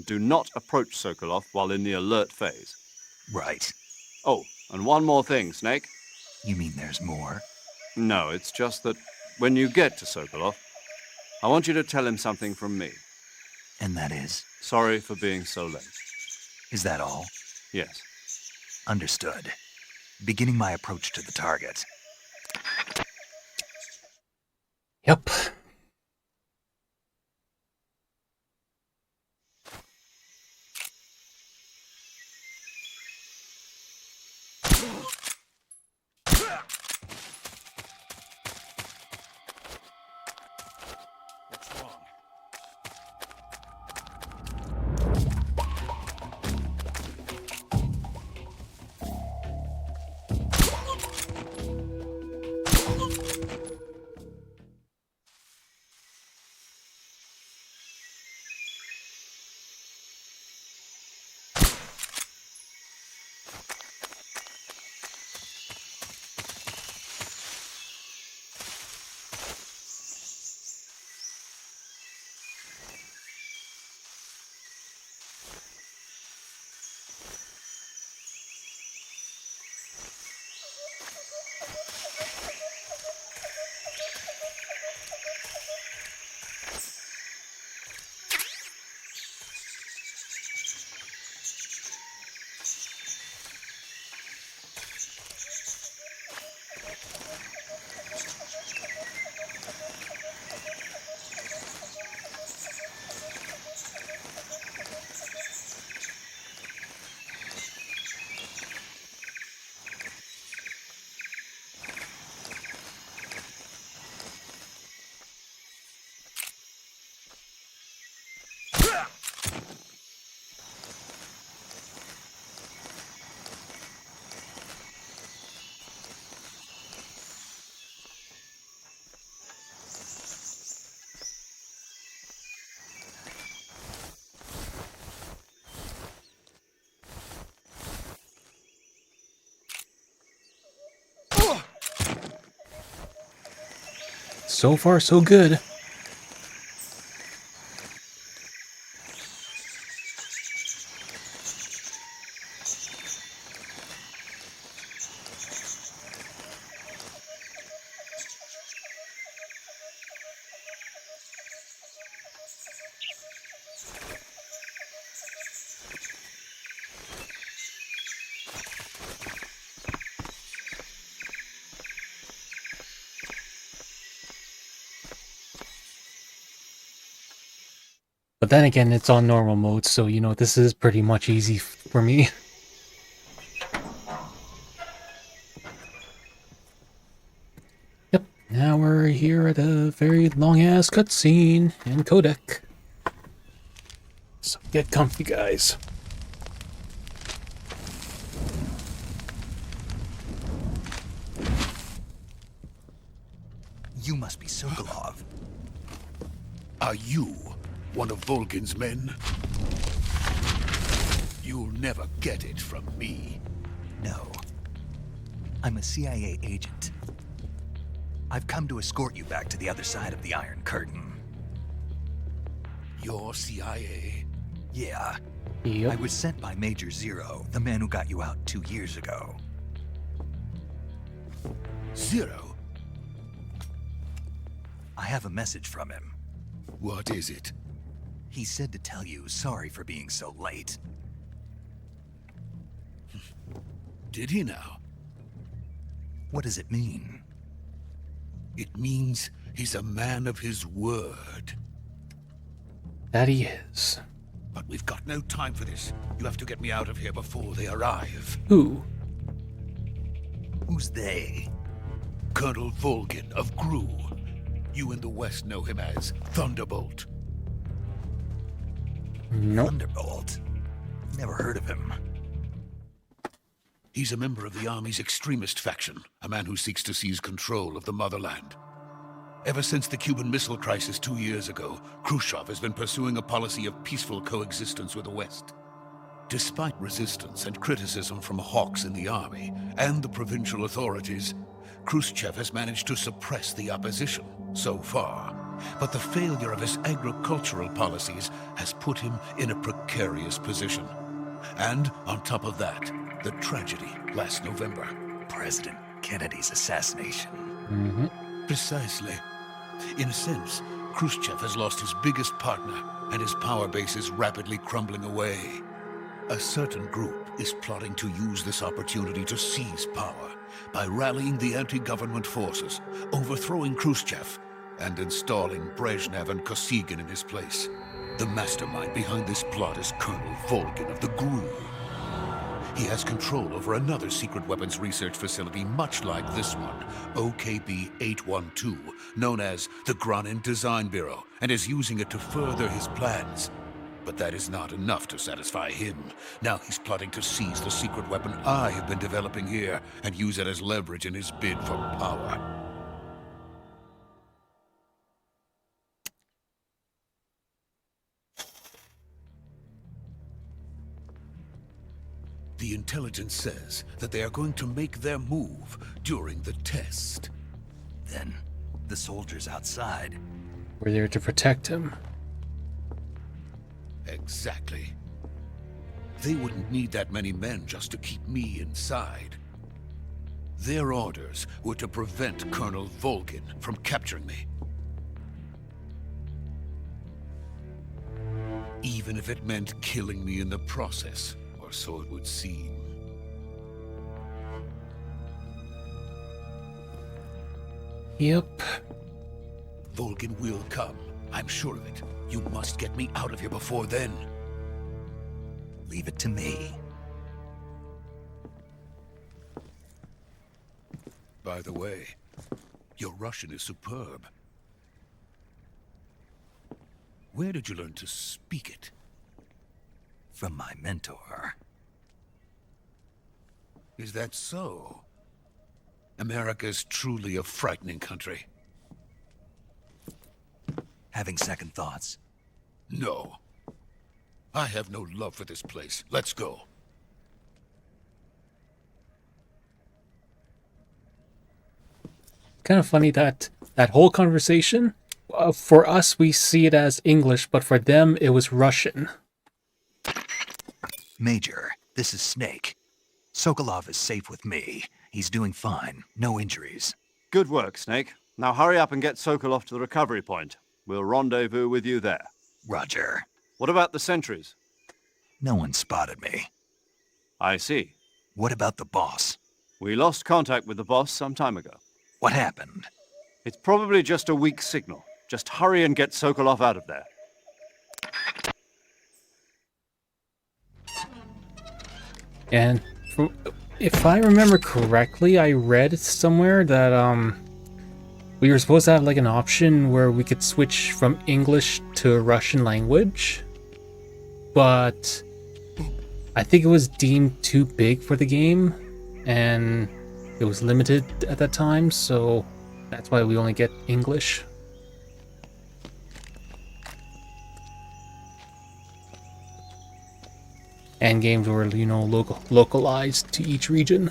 D: Do not approach Sokolov while in the alert phase.
G: Right.
D: Oh, and one more thing, Snake.
G: You mean there's more?
D: No, it's just that when you get to Sokolov, I want you to tell him something from me.
G: And that is?
D: Sorry for being so late.
G: Is that all?
D: Yes.
G: Understood. Beginning my approach to the target.
A: Yep. So far, so good. But then again, it's on normal mode, so you know, this is pretty much easy for me. Yep, now we're here at a very long-ass cutscene in codec. So get comfy, guys.
G: You must be Sokolov.
J: Are you one of Volgin's men? You'll never get it from me.
G: No. I'm a CIA agent. I've come to escort you back to the other side of the Iron Curtain.
J: You're CIA?
G: Yeah.
A: Yep.
G: I was sent by Major Zero, the man who got you out 2 years ago.
J: Zero?
G: I have a message from him.
J: What is it?
G: He said to tell you sorry for being so late.
J: Did he now?
G: What does it mean?
J: It means he's a man of his word.
A: That he is.
J: But we've got no time for this. You have to get me out of here before they arrive.
A: Who?
G: Who's they?
J: Colonel Volgin of GRU. You in the West know him as Thunderbolt.
A: Nope.
G: Thunderbolt? Never heard of him.
J: He's a member of the Army's extremist faction, a man who seeks to seize control of the motherland. Ever since the Cuban Missile Crisis 2 years ago, Khrushchev has been pursuing a policy of peaceful coexistence with the West. Despite resistance and criticism from hawks in the army and the provincial authorities, Khrushchev has managed to suppress the opposition so far. But the failure of his agricultural policies has put him in a precarious position. And on top of that, the tragedy last November.
G: President Kennedy's assassination.
A: Mm-hmm.
J: Precisely. In a sense, Khrushchev has lost his biggest partner, and his power base is rapidly crumbling away. A certain group is plotting to use this opportunity to seize power by rallying the anti-government forces, overthrowing Khrushchev, and installing Brezhnev and Kosygin in his place. The mastermind behind this plot is Colonel Volgin of the GRU. He has control over another secret weapons research facility much like this one, OKB-812, known as the Granin Design Bureau, and is using it to further his plans. But that is not enough to satisfy him. Now he's plotting to seize the secret weapon I have been developing here and use it as leverage in his bid for power. The intelligence says that they are going to make their move during the test.
G: Then, the soldiers outside.
A: We're there to protect him.
J: Exactly. They wouldn't need that many men just to keep me inside. Their orders were to prevent Colonel Volgin from capturing me. Even if it meant killing me in the process, or so it would seem.
A: Yep.
J: Volgin will come. I'm sure of it. You must get me out of here before then.
G: Leave it to me.
J: By the way, your Russian is superb. Where did you learn to speak it?
G: From my mentor.
J: Is that so? America is truly a frightening country.
G: Having second thoughts?
J: No. I have no love for this place. Let's go.
A: Kind of funny that whole conversation, for us we see it as English, but for them it was Russian.
G: Major, this is Snake. Sokolov is safe with me. He's doing fine. No injuries.
D: Good work, Snake. Now hurry up and get Sokolov to the recovery point. We'll rendezvous with you there.
G: Roger.
D: What about the sentries?
G: No one spotted me.
D: I see.
G: What about the boss?
D: We lost contact with the boss some time ago.
G: What happened?
D: It's probably just a weak signal. Just hurry and get Sokolov out of there.
A: And if I remember correctly, I read somewhere that we were supposed to have like an option where we could switch from English to Russian language, but I think it was deemed too big for the game and it was limited at that time, so that's why we only get English. And games were, you know, localized to each region.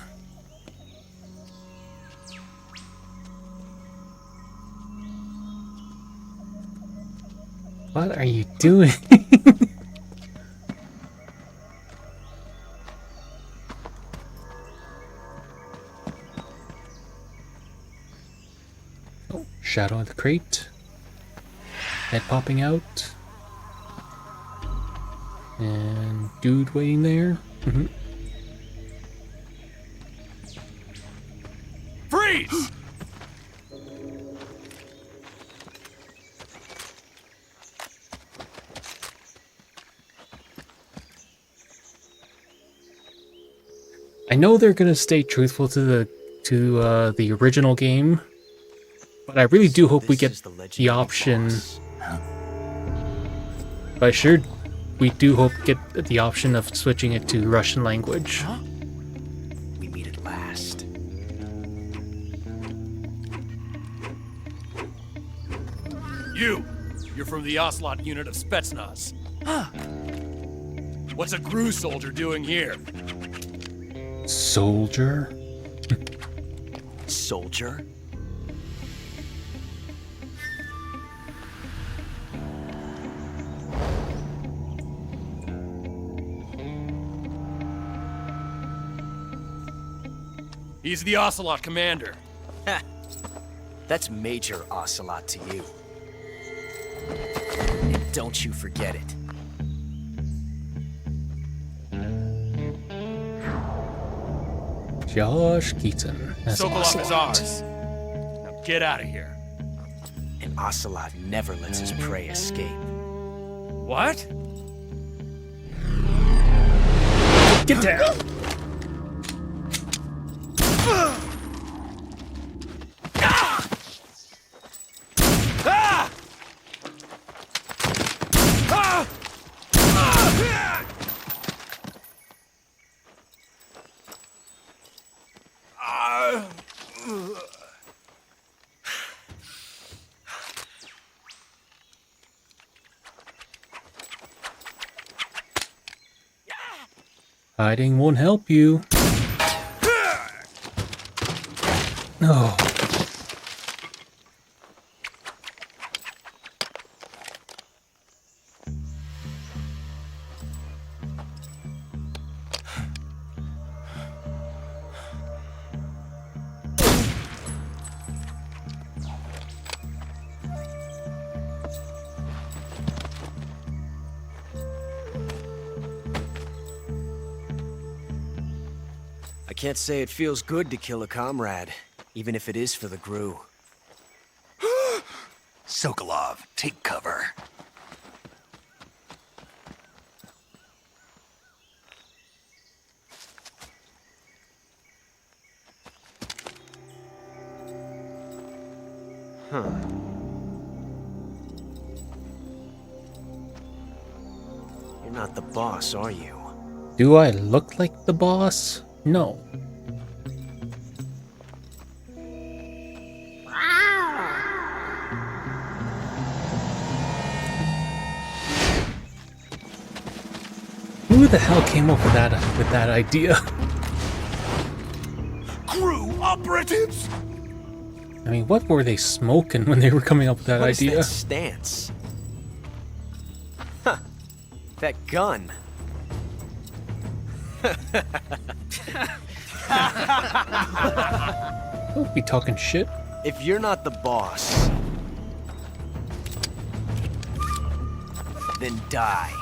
A: What are you doing? Oh, shadow of the crate. Head popping out. And dude waiting there.
K: Freeze!
A: I know they're gonna stay truthful to the original game, but I really do hope we get the option. But we do hope to get the option of switching it to Russian language.
K: Huh? We meet at last. You're from the Ocelot unit of Spetsnaz. Huh. What's a GRU soldier doing here?
A: Soldier?
K: Soldier? He's the Ocelot commander.
L: That's Major Ocelot to you. And don't you forget it.
A: Josh Keaton. That's
K: Sokolov is ours. Now get out of here.
L: And Ocelot never lets his prey escape.
K: What?
A: Get down! Hiding won't help you. No.
L: I can't say it feels good to kill a comrade, even if it is for the GRU.
G: Sokolov, take cover.
L: Huh. You're not the boss, are you?
A: Do I look like the boss? No. Who the hell came up with that idea?
K: GRU operatives!
A: I mean, what were they smoking when they were coming up with that
L: What
A: idea?
L: is that stance? Huh. That gun.
A: Don't be talking shit.
L: If you're not the boss, then die.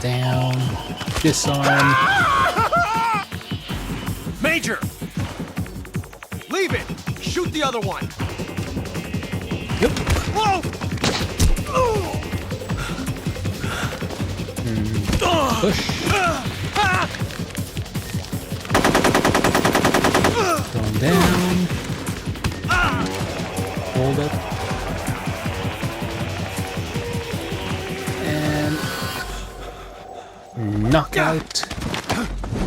A: Down. Disarm.
K: Major!
L: the other one.
A: Yep.
L: Whoa!
A: Push. Going down. Hold up. And knockout.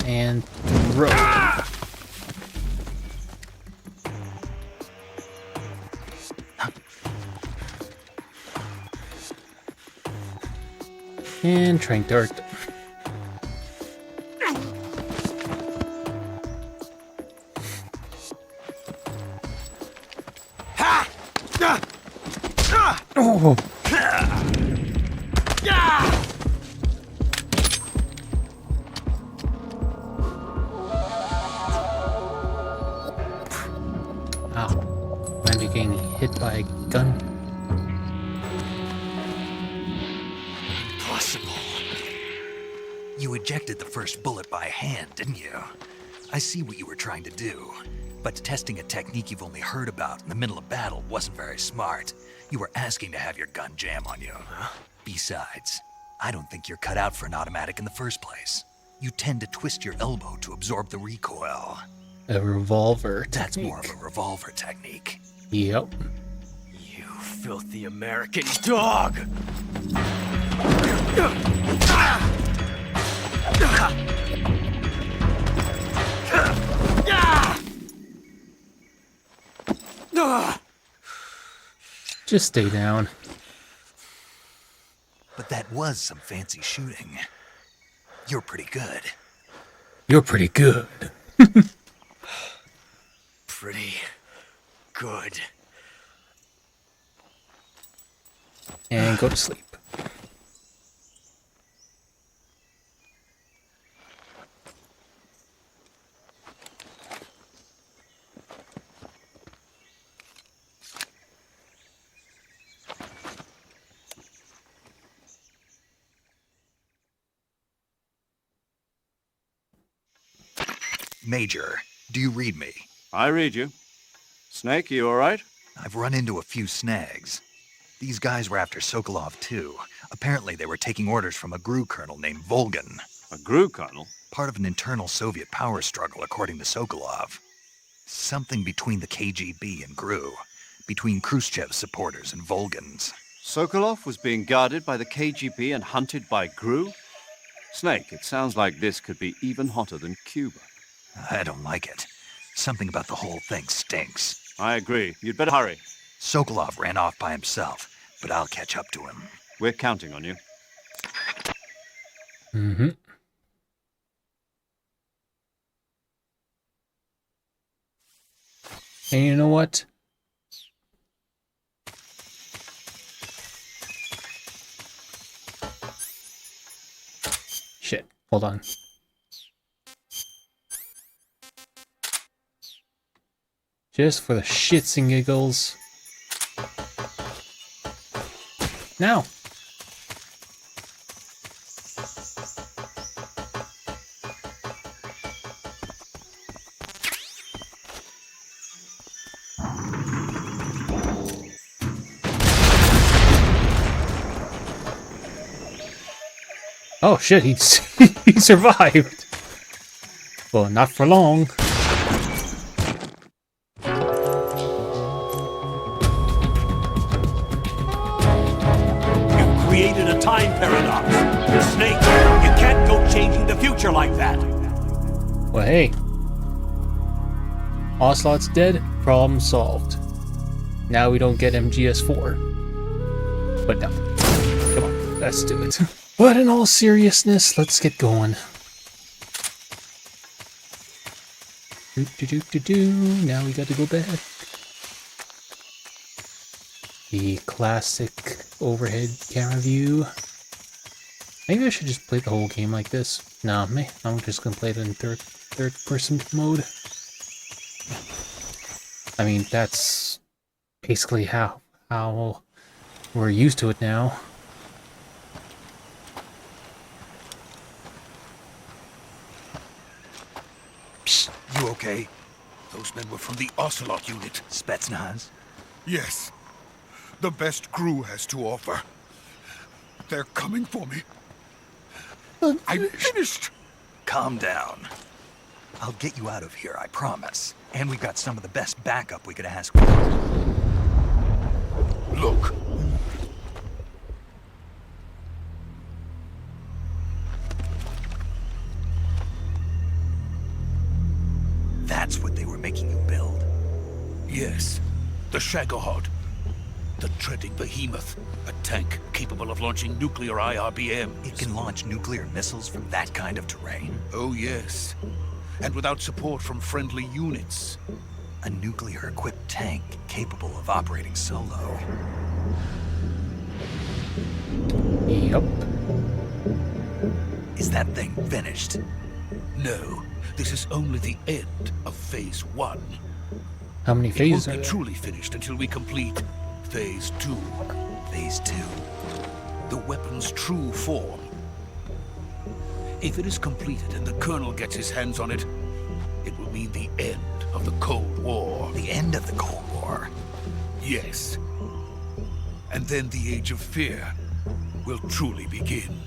A: And throw. And trank dart. Oh. Ow. Imagine getting hit by a gun.
G: Impossible. You ejected the first bullet by hand, didn't you? I see what you were trying to do. But testing a technique you've only heard about in the middle of battle wasn't very smart. You were asking to have your gun jam on you. Besides, I don't think you're cut out for an automatic in the first place. You tend to twist your elbow to absorb the recoil.
A: A revolver
G: That's
A: technique.
G: more of a revolver technique.
A: Yep.
L: You filthy American dog!
A: Just stay down.
G: But that was some fancy shooting. You're pretty good.
A: You're pretty good.
L: Pretty good.
A: And go to sleep.
G: Major, do you read me?
D: I read you. Snake, you all right?
G: I've run into a few snags. These guys were after Sokolov too. Apparently they were taking orders from a GRU colonel named Volgan.
D: A GRU colonel?
G: Part of an internal Soviet power struggle, according to Sokolov. Something between the KGB and GRU. Between Khrushchev's supporters and Volgan's.
D: Sokolov was being guarded by the KGB and hunted by GRU? Snake, it sounds like this could be even hotter than Cuba.
G: I don't like it. Something about the whole thing stinks.
D: I agree. You'd better hurry.
G: Sokolov ran off by himself, but I'll catch up to him.
D: We're counting on you.
A: Mm-hmm. And you know what? Shit. Hold on. Just for the shits and giggles. Now. Oh shit, he survived. Well, not for long.
M: Created a time paradox. Snake, you can't go changing the future like that.
A: Well, hey. Ocelot's dead, problem solved. Now we don't get MGS4. But no. Come on, let's do it. But in all seriousness, let's get going. Now we got to go back. The classic overhead camera view. Maybe I should just play the whole game like this. No, I'm just gonna play it in third person mode. I mean, that's basically how we're used to it now.
G: Psst, you okay?
J: Those men were from the Ocelot unit.
G: Spetsnaz?
J: Yes. The best crew has to offer. They're coming for me. I'm finished.
G: Calm down. I'll get you out of here, I promise. And we've got some of the best backup we could ask for.
J: Look.
G: That's what they were making you build?
J: Yes. The Shagohod. The treading behemoth. A tank capable of launching nuclear IRBM.
G: It can launch nuclear missiles from that kind of terrain?
J: Oh, yes. And without support from friendly units.
G: A nuclear-equipped tank capable of operating solo.
A: Yep.
G: Is that thing finished?
J: No. This is only the end of Phase 1.
A: How many phases
J: It
A: are
J: won't be
A: there?
J: truly finished until we complete Phase 2.
G: Phase 2?
J: The weapon's true form. If it is completed and the Colonel gets his hands on it, it will mean the end of the Cold War.
G: The end of the Cold War?
J: Yes. And then the Age of Fear will truly begin.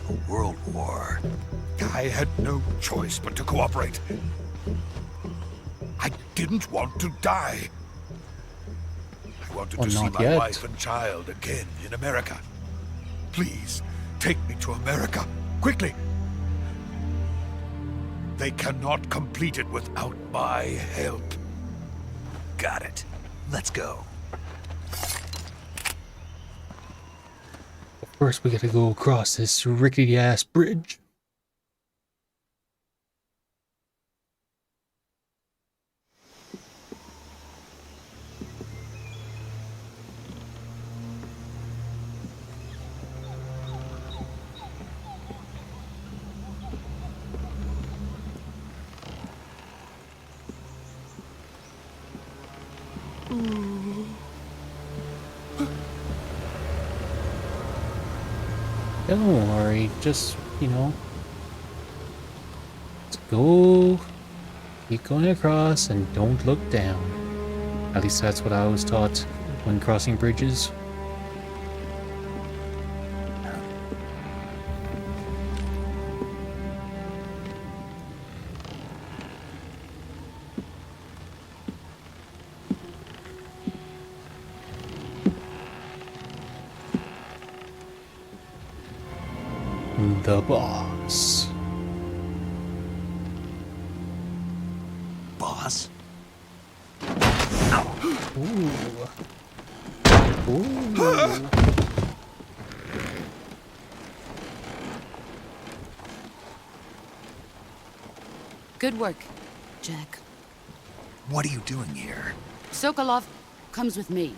G: A world war?
J: I had no choice but to cooperate. I didn't want to die. I wanted
A: Well,
J: to see
A: not
J: my
A: yet.
J: wife and child again in America. Please, take me to America, quickly. They cannot complete it without my help.
G: Got it. Let's go.
A: First, we gotta go across this rickety-ass bridge. Don't worry, just, you know, let's go, keep going across and don't look down. At least that's what I was taught when crossing bridges. The boss.
G: Boss?
A: Ooh. Ooh.
I: Good work, Jack.
G: What are you doing here?
I: Sokolov comes with me.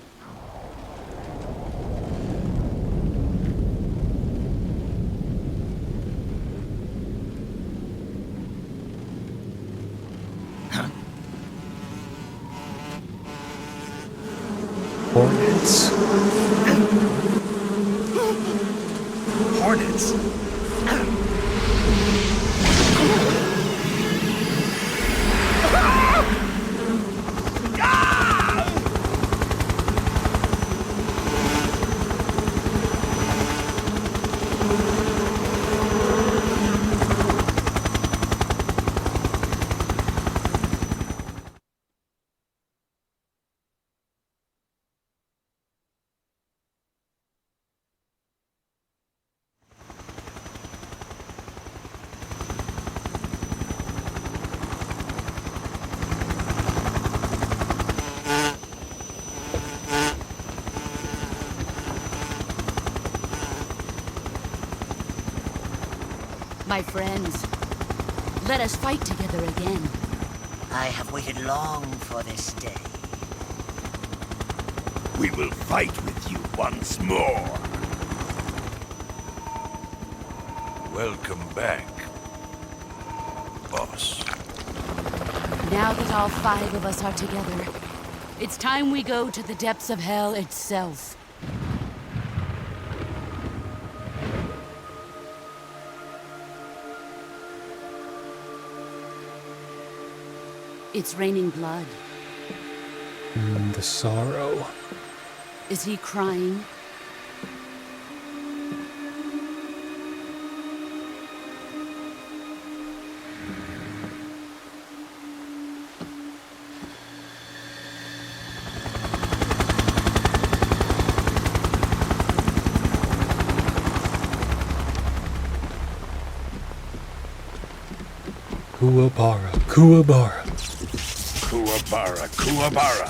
A: Hornets.
G: Hornets?
I: My friends, let us fight together again.
N: I have waited long for this day.
M: We will fight with you once more.
J: Welcome back, boss.
I: Now that all 5 of us are together, it's time we go to the depths of hell itself. It's raining blood.
A: The sorrow.
I: Is he crying?
A: Kuwabara, Kuwabara.
J: Kuwabara, Kuwabara.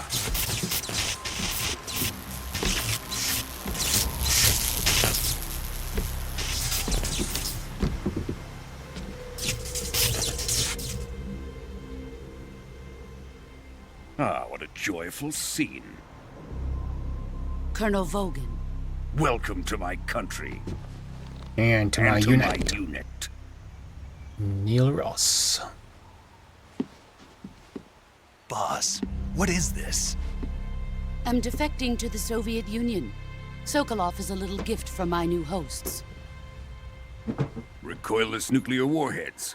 J: Ah, what a joyful scene.
I: Colonel Vogan.
J: Welcome to my country.
A: And to my unit.
J: unit.
A: Neil Ross.
G: Boss, what is this?
I: I'm defecting to the Soviet Union. Sokolov is a little gift from my new hosts.
J: Recoilless nuclear warheads.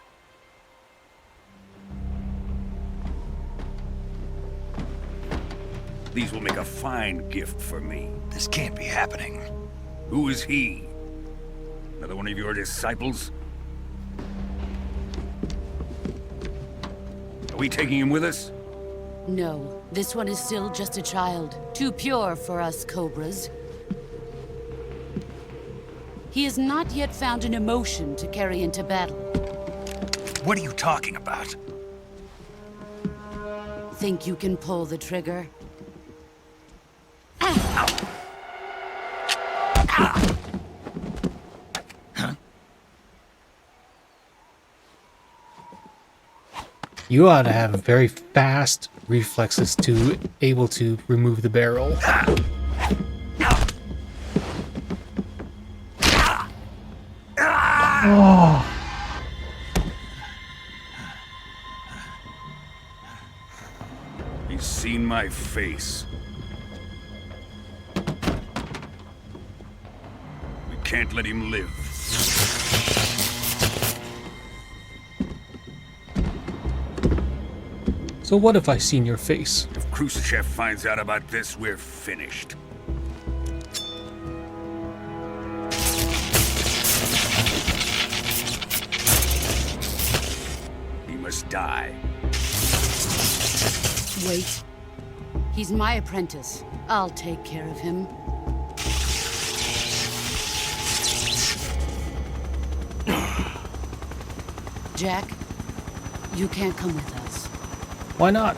J: These will make a fine gift for me.
G: This can't be happening.
J: Who is he? Another one of your disciples? Are we taking him with us?
I: No, this one is still just a child. Too pure for us Cobras. He has not yet found an emotion to carry into battle.
G: What are you talking about?
I: Think you can pull the trigger?
A: You ought to have very fast reflexes to able to remove the barrel. Oh.
J: He's seen my face. We can't let him live.
A: So what if I seen your face?
J: If Khrushchev finds out about this, we're finished. He must die.
I: Wait. He's my apprentice. I'll take care of him. Jack, you can't come with us.
A: Why not?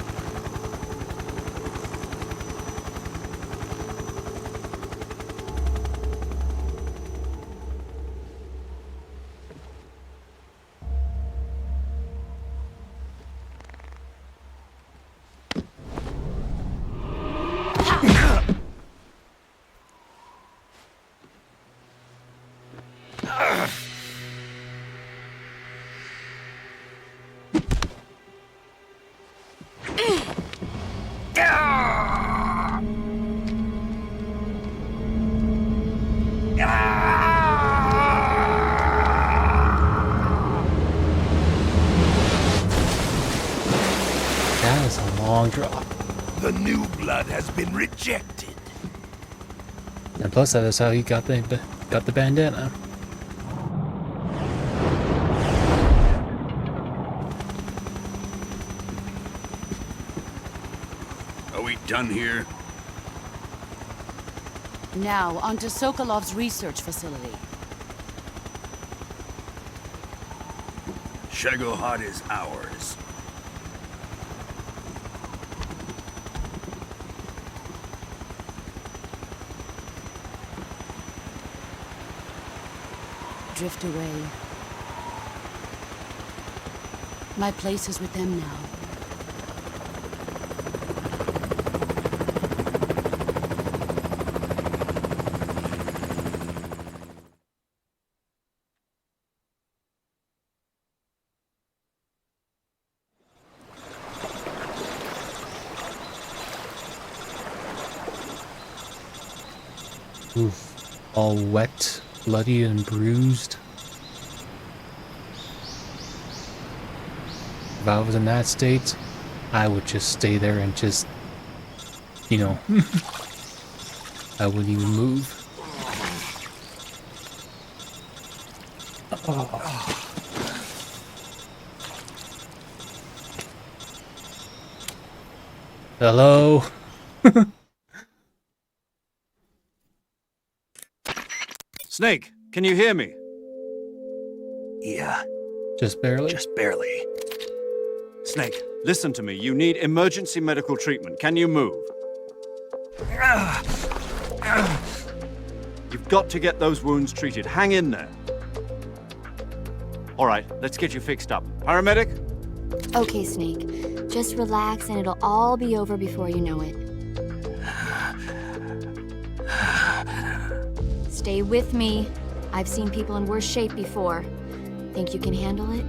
A: That is a long drop.
M: The new blood has been rejected.
A: And plus that is how he got the bandana.
J: Are we done here?
I: Now, onto Sokolov's research facility.
J: Shagohod is ours.
I: Drift away. My place is with them now.
A: Oof. All wet, bloody, and bruised. If I was in that state, I would just stay there and just, you know, I wouldn't even move. Oh. Hello?
D: Snake, can you hear me?
G: Yeah.
A: Just barely?
G: Just barely.
D: Snake, listen to me. You need emergency medical treatment. Can you move? You've got to get those wounds treated. Hang in there. All right, let's get you fixed up. Paramedic?
H: Okay, Snake. Just relax and it'll all be over before you know it. Stay with me. I've seen people in worse shape before. Think you can handle it?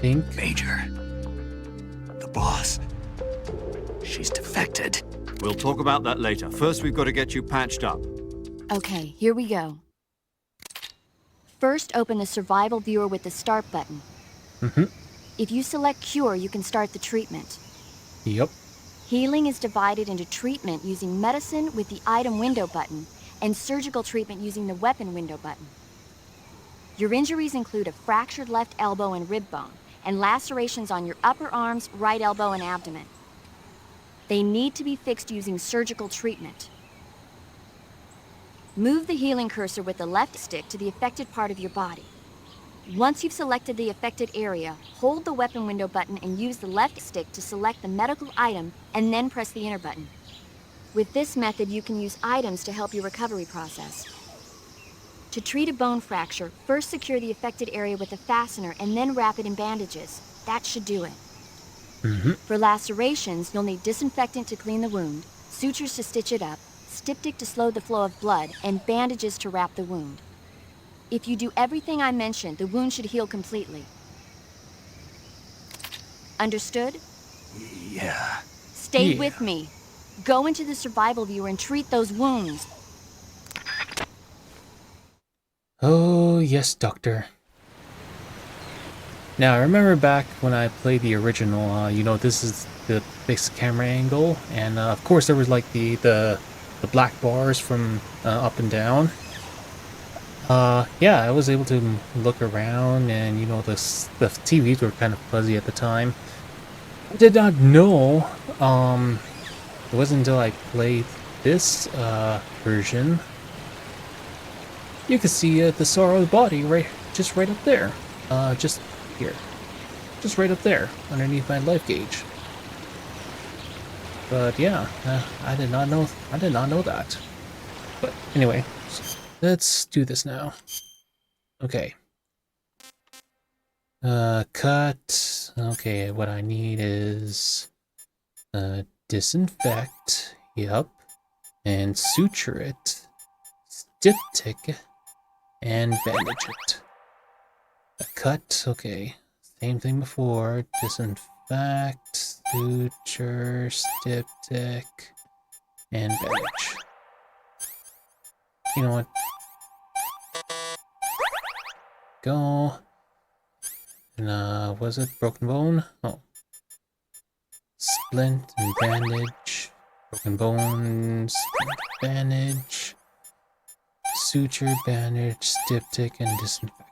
A: Think?
G: Major. The boss. She's defected.
D: We'll talk about that later. First, we've got to get you patched up.
H: Okay, here we go. First, open the survival viewer with the start button.
A: Mm-hmm.
H: If you select cure, you can start the treatment.
A: Yep.
H: Healing is divided into treatment using medicine with the item window button and surgical treatment using the weapon window button. Your injuries include a fractured left elbow and rib bone, and lacerations on your upper arms, right elbow, and abdomen. They need to be fixed using surgical treatment. Move the healing cursor with the left stick to the affected part of your body. Once you've selected the affected area, hold the weapon window button and use the left stick to select the medical item, and then press the enter button. With this method, you can use items to help your recovery process. To treat a bone fracture, first secure the affected area with a fastener and then wrap it in bandages. That should do it.
A: Mm-hmm.
H: For lacerations, you'll need disinfectant to clean the wound, sutures to stitch it up, styptic to slow the flow of blood, and bandages to wrap the wound. If you do everything I mentioned, the wound should heal completely. Understood?
G: Yeah.
H: Stay with me. Go into the survival viewer and treat those wounds.
A: Oh, yes, Doctor. Now, I remember back when I played the original, you know, this is the fixed camera angle, and of course there was like the black bars from up and down. Yeah, I was able to look around, and you know, the TVs were kind of fuzzy at the time. I did not know, it wasn't until I played this version, you could see the sorrow of the body just right up there. Just here. Just right up there, underneath my life gauge. But yeah, I did not know that. But anyway, let's do this now. Okay. Cut. Okay, what I need is disinfect. Yep. And suture it. Styptic. And bandage it. A cut. Okay. Same thing before. Disinfect. Suture. Styptic. And bandage. You know what? Go. And was it broken bone? Oh. Splint and bandage. Broken bone, splint, bandage. Suture, bandage, styptic, and disinfect.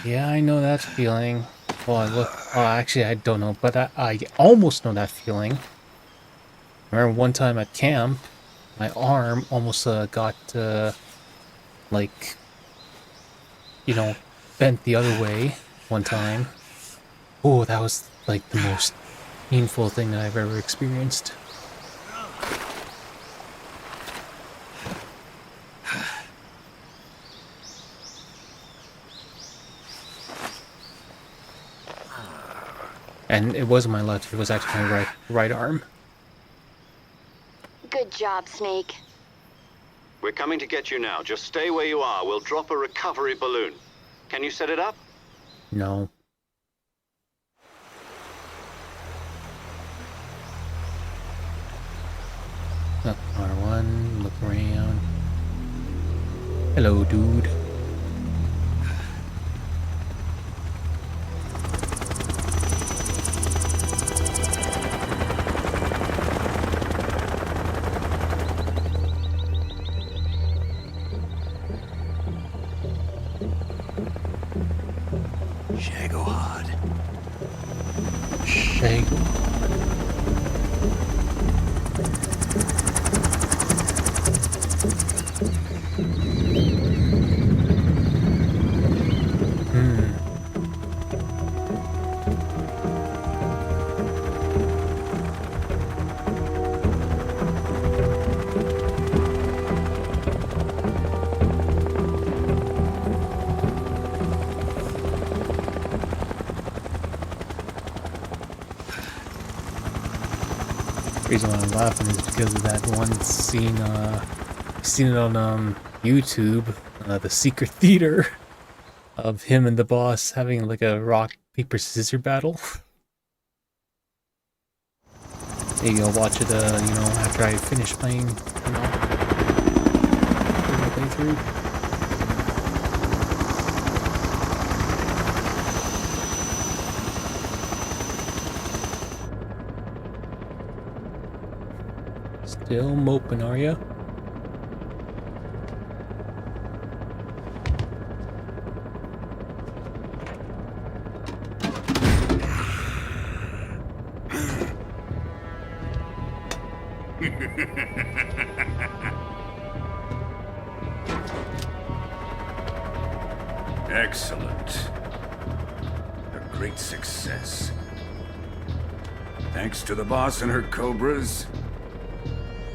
A: Yeah, I know that feeling. Oh, actually, I don't know, but I almost know that feeling. I remember one time at camp, my arm almost got, like, you know, bent the other way one time. Oh, that was, like, the most painful thing that I've ever experienced. And it wasn't my left, it was actually my right arm.
H: Good job, Snake.
F: We're coming to get you now. Just stay where you are. We'll drop a recovery balloon. Can you set it up?
A: No. Look, R1, look around. Hello, dude.
G: Shagohod.
A: The reason why I'm laughing is because of that one scene, I've seen it on YouTube, the secret theater of him and the boss having like a rock, paper, scissors battle. Maybe I'll watch it, after I finish playing, playthrough. Still moping, are ya?
J: Excellent. A great success. Thanks to the boss and her cobras,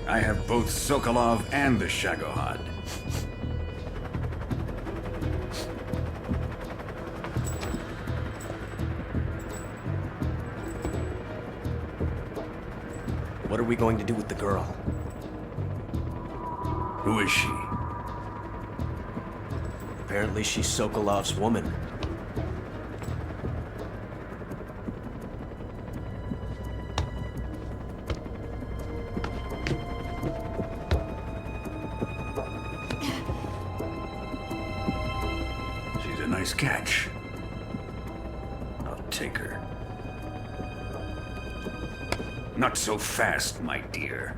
J: I have both Sokolov and the Shagohod.
L: What are we going to do with the girl?
J: Who is she?
L: Apparently she's Sokolov's woman.
J: She's a nice catch. I'll take her. Not so fast, my dear.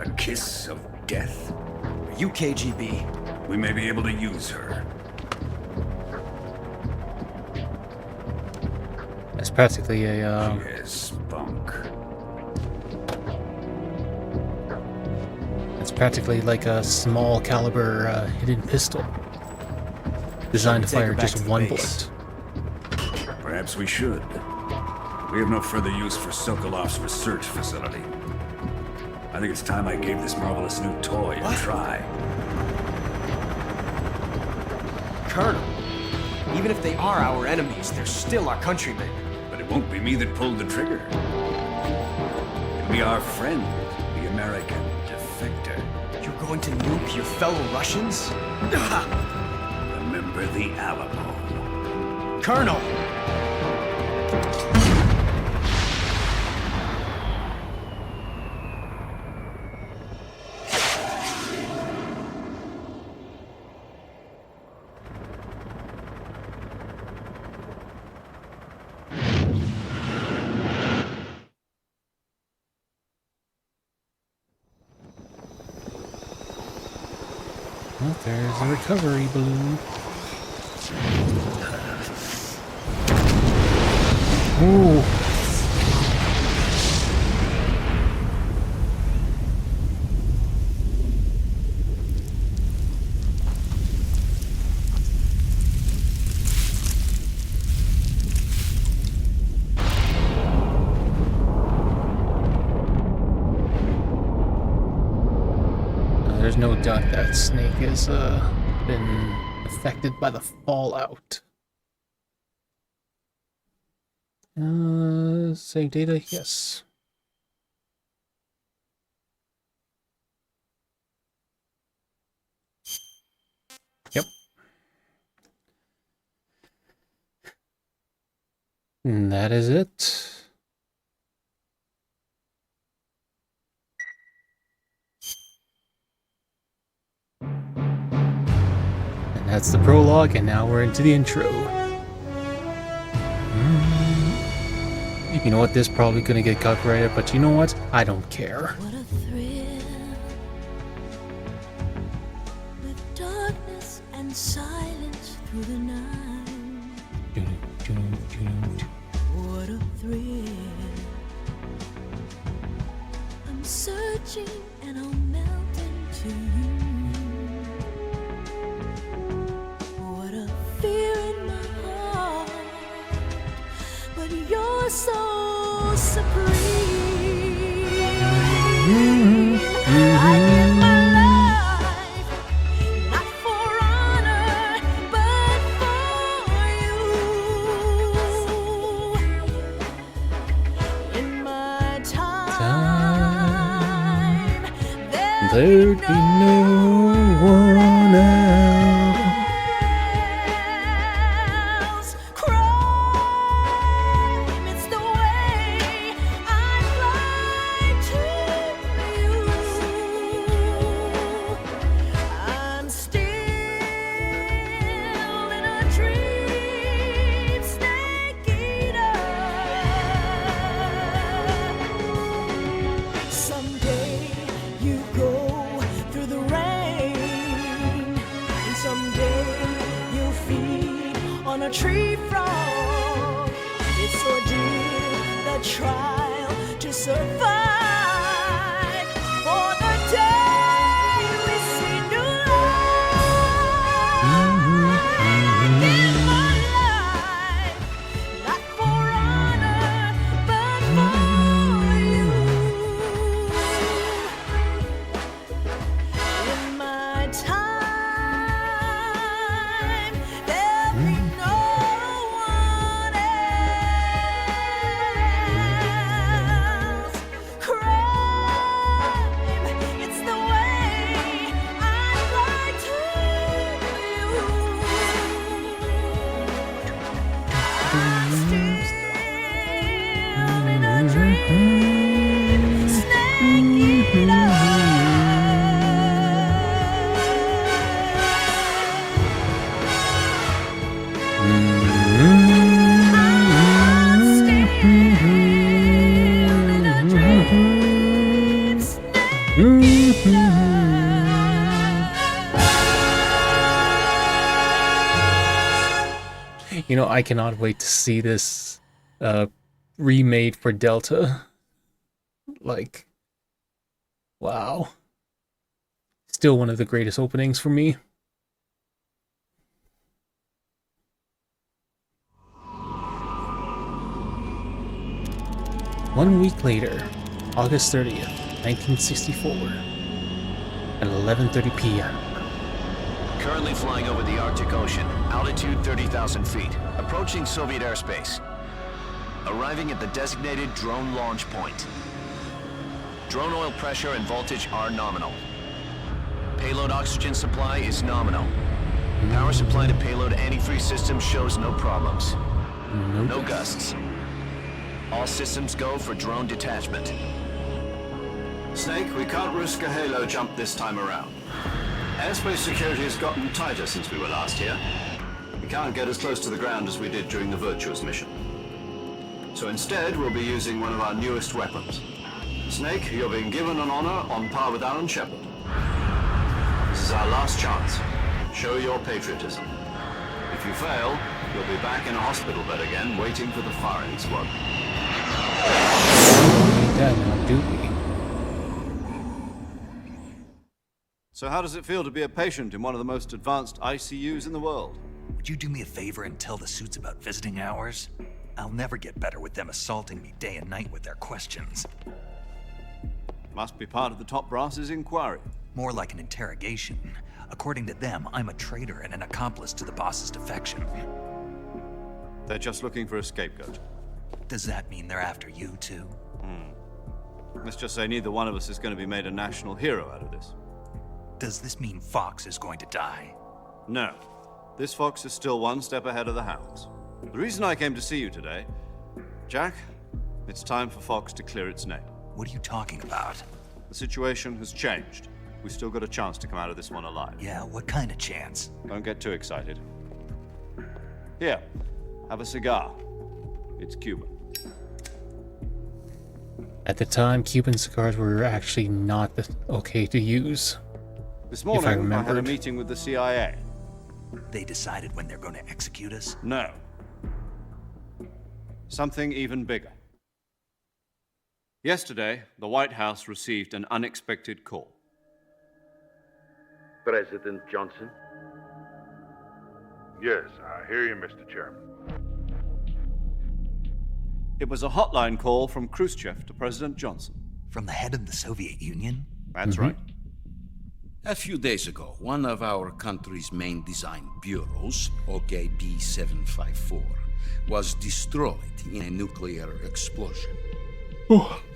J: A kiss of death?
L: Are you KGB?
J: We may be able to use her.
A: That's practically a,
J: She has spunk.
A: It's practically like a small caliber hidden pistol. Designed to fire just one bullet.
J: Perhaps we should. We have no further use for Sokolov's research facility. I think it's time I gave this marvelous new toy a try.
L: Colonel, even if they are our enemies, they're still our countrymen.
J: But it won't be me that pulled the trigger. It'll be our friend, the American defector.
L: You're going to nuke your fellow Russians?
J: Remember the Alamo.
L: Colonel!
A: Well, there's a recovery balloon. Ooh. doubt that Snake has been affected by the fallout. Save data, yes. Yep. And that is it. And that's the prologue, and now we're into the intro. You know what, this is probably gonna get copyrighted, but you know what? I don't care.
O: What a thrill, with darkness and silence through the night. What a thrill. I'm searching and I'll melt into you. What a fear in my heart, but you're so supreme. I give my life, not for honor, but for you. In my time,
A: There'd be no one else.
O: Crime, it's the way I fly to you. I'm still in a dream, Snake Eater. Someday you go through the rain, and someday you'll feed on a tree frog. It's ordeal, the trial to survive. For the day we see new life, give my life, not for honor, but for you. In my time, there'll be no one else. Crime, it's the way I fly to you. I'm still in a dream, Snake Eater.
A: You know, I cannot wait to see this remade for Delta. Like, wow. Still one of the greatest openings for me. One week later, August 30th, 1964, at 11:30 p.m.
P: Currently flying over the Arctic Ocean, altitude 30,000 feet, approaching Soviet airspace. Arriving at the designated drone launch point. Drone oil pressure and voltage are nominal. Payload oxygen supply is nominal. Power supply to payload antifreeze system shows no problems. No gusts. All systems go for drone detachment.
D: Snake, we can't risk a halo jump this time around. Airspace security has gotten tighter since we were last here. We can't get as close to the ground as we did during the Virtuous mission. So instead, we'll be using one of our newest weapons. Snake, you're being given an honor on par with Alan Shepard. This is our last chance. Show your patriotism. If you fail, you'll be back in a hospital bed again, waiting for the firing squad.
A: Yeah, now do we?
D: So how does it feel to be a patient in one of the most advanced ICUs in the world?
G: Would you do me a favor and tell the suits about visiting hours? I'll never get better with them assaulting me day and night with their questions.
D: Must be part of the top brass's inquiry.
G: More like an interrogation. According to them, I'm a traitor and an accomplice to the boss's defection.
D: They're just looking for a scapegoat.
G: Does that mean they're after you, too?
D: Let's just say neither one of us is going to be made a national hero out of this.
G: Does this mean Fox is going to die?
D: No. This fox is still one step ahead of the hounds. The reason I came to see you today, Jack, it's time for Fox to clear its name.
G: What are you talking about?
D: The situation has changed. We've still got a chance to come out of this one alive.
G: Yeah, what kind of chance?
D: Don't get too excited. Here, have a cigar. It's Cuban.
A: At the time, Cuban cigars were actually not okay to use.
D: This
A: If I
D: morning, I had a
A: remembered.
D: meeting with the CIA.
G: They decided when they're going to execute us?
D: No. Something even bigger. Yesterday, the White House received an unexpected call.
Q: President Johnson?
C: Yes, I hear you, Mr. Chairman.
D: It was a hotline call from Khrushchev to President Johnson.
G: From the head of the Soviet Union?
D: That's right.
J: A few days ago, one of our country's main design bureaus, OKB 754, was destroyed in a nuclear explosion.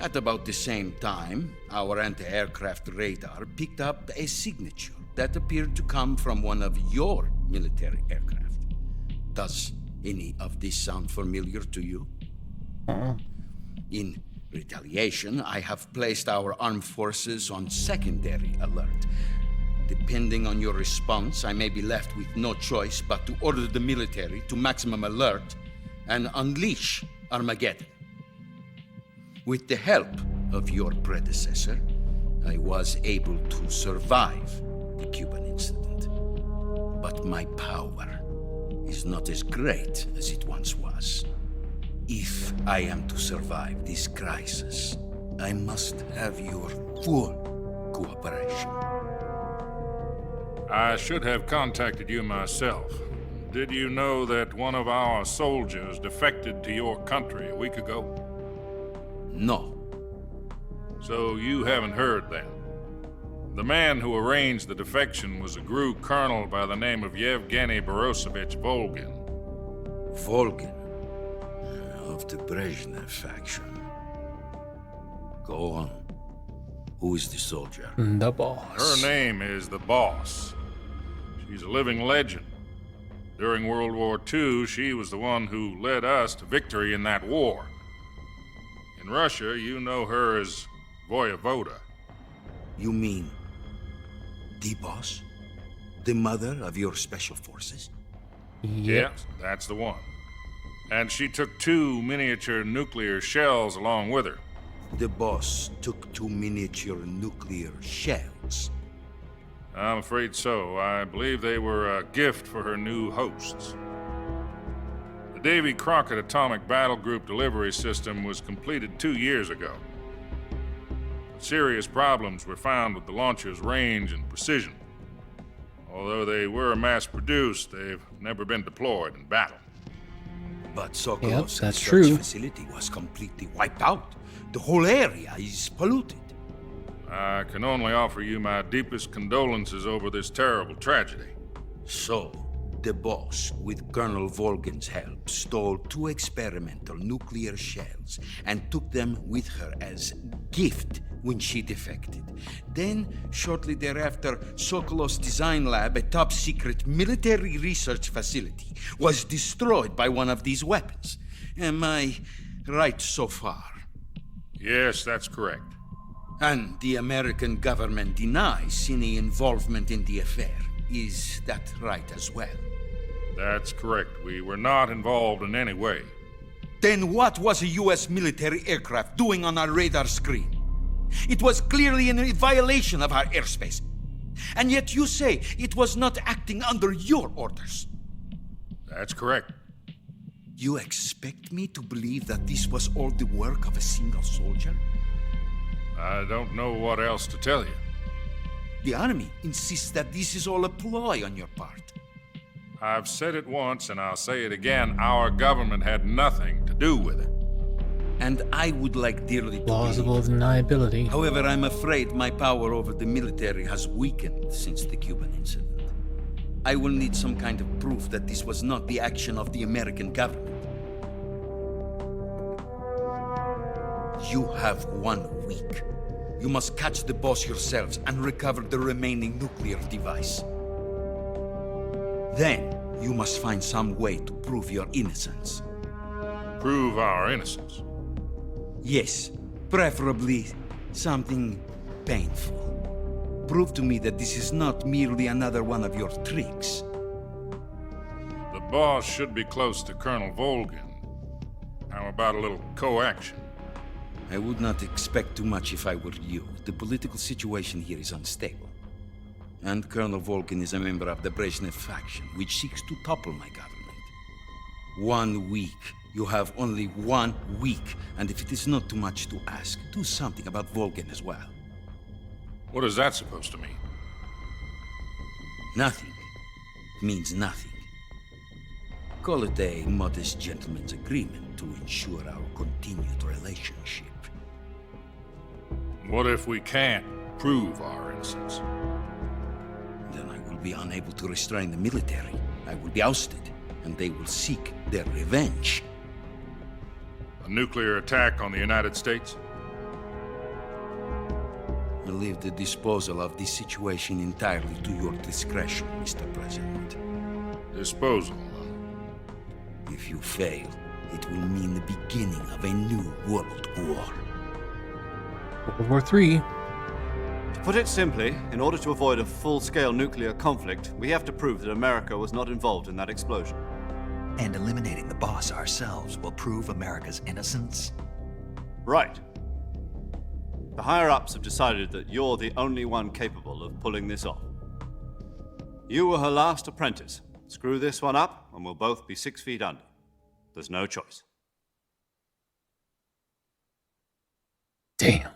J: At about the same time, our anti-aircraft radar picked up a signature that appeared to come from one of your military aircraft. Does any of this sound familiar to you? In retaliation, I have placed our armed forces on secondary alert. Depending on your response, I may be left with no choice but to order the military to maximum alert and unleash Armageddon. With the help of your predecessor, I was able to survive the Cuban incident. But my power is not as great as it once was. If I am to survive this crisis, I must have your full cooperation.
R: I should have contacted you myself. Did you know that one of our soldiers defected to your country a week ago?
J: No.
R: So you haven't heard then. The man who arranged the defection was a GRU colonel by the name of Yevgeny Borosovich Volgin.
J: Volgin? Of the Brezhnev faction. Go on. Who is the soldier?
A: The boss.
R: Her name is the Boss. She's a living legend. During World War II, she was the one who led us to victory in that war. In Russia, you know her as Voyevoda.
J: You mean the boss? The mother of your special forces?
R: Yes, that's the one. And she took 2 miniature nuclear shells along with her.
J: The boss took 2 miniature nuclear shells.
R: I'm afraid so. I believe they were a gift for her new hosts. The Davy Crockett Atomic Battle Group delivery system was completed 2 years ago. Serious problems were found with the launcher's range and precision. Although they were mass-produced, they've never been deployed in battle.
J: But Sokolov's
A: that's
J: research
A: true.
J: facility was completely wiped out. The whole area is polluted.
R: I can only offer you my deepest condolences over this terrible tragedy.
J: So, the boss, with Colonel Volgin's help, stole 2 experimental nuclear shells and took them with her as gift when she defected. Then, shortly thereafter, Sokolov's design lab, a top-secret military research facility, was destroyed by one of these weapons. Am I right so far?
R: Yes, that's correct.
J: And the American government denies any involvement in the affair. Is that right as well?
R: That's correct. We were not involved in any way.
J: Then what was a U.S. military aircraft doing on our radar screen? It was clearly in violation of our airspace. And yet you say it was not acting under your orders.
R: That's correct.
J: You expect me to believe that this was all the work of a single soldier?
R: I don't know what else to tell you.
J: The army insists that this is all a ploy on your part.
R: I've said it once and I'll say it again. Our government had nothing to do with it.
Q: and I would like dearly to
A: Plausible
Q: believe.
A: deniability.
Q: However, I'm afraid my power over the military has weakened since the Cuban incident. I will need some kind of proof that this was not the action of the American government. You have 1 week. You must catch the boss yourselves and recover the remaining nuclear device. Then, you must find some way to prove your innocence.
R: Prove our innocence?
Q: Yes, preferably something painful. Prove to me that this is not merely another one of your tricks.
R: The boss should be close to Colonel Volgin. How about a little co-action?
Q: I would not expect too much if I were you. The political situation here is unstable. And Colonel Volgin is a member of the Brezhnev faction, which seeks to topple my government. 1 week. You have only 1 week. And if it is not too much to ask, do something about Volgin as well.
R: What is that supposed to mean?
Q: Nothing. It means nothing. Call it a modest gentleman's agreement to ensure our continued relationship.
R: What if we can't prove our innocence?
Q: Then I will be unable to restrain the military. I will be ousted, and they will seek their revenge.
R: A nuclear attack on the United States?
Q: I leave the disposal of this situation entirely to your discretion, Mr. President.
R: Disposal?
Q: If you fail, it will mean the beginning of a new world war.
A: World War III.
D: To put it simply, in order to avoid a full-scale nuclear conflict, we have to prove that America was not involved in that explosion.
G: And eliminating the boss ourselves will prove America's innocence?
D: Right. The higher-ups have decided that you're the only one capable of pulling this off. You were her last apprentice. Screw this one up, and we'll both be 6 feet under. There's no choice.
A: Damn.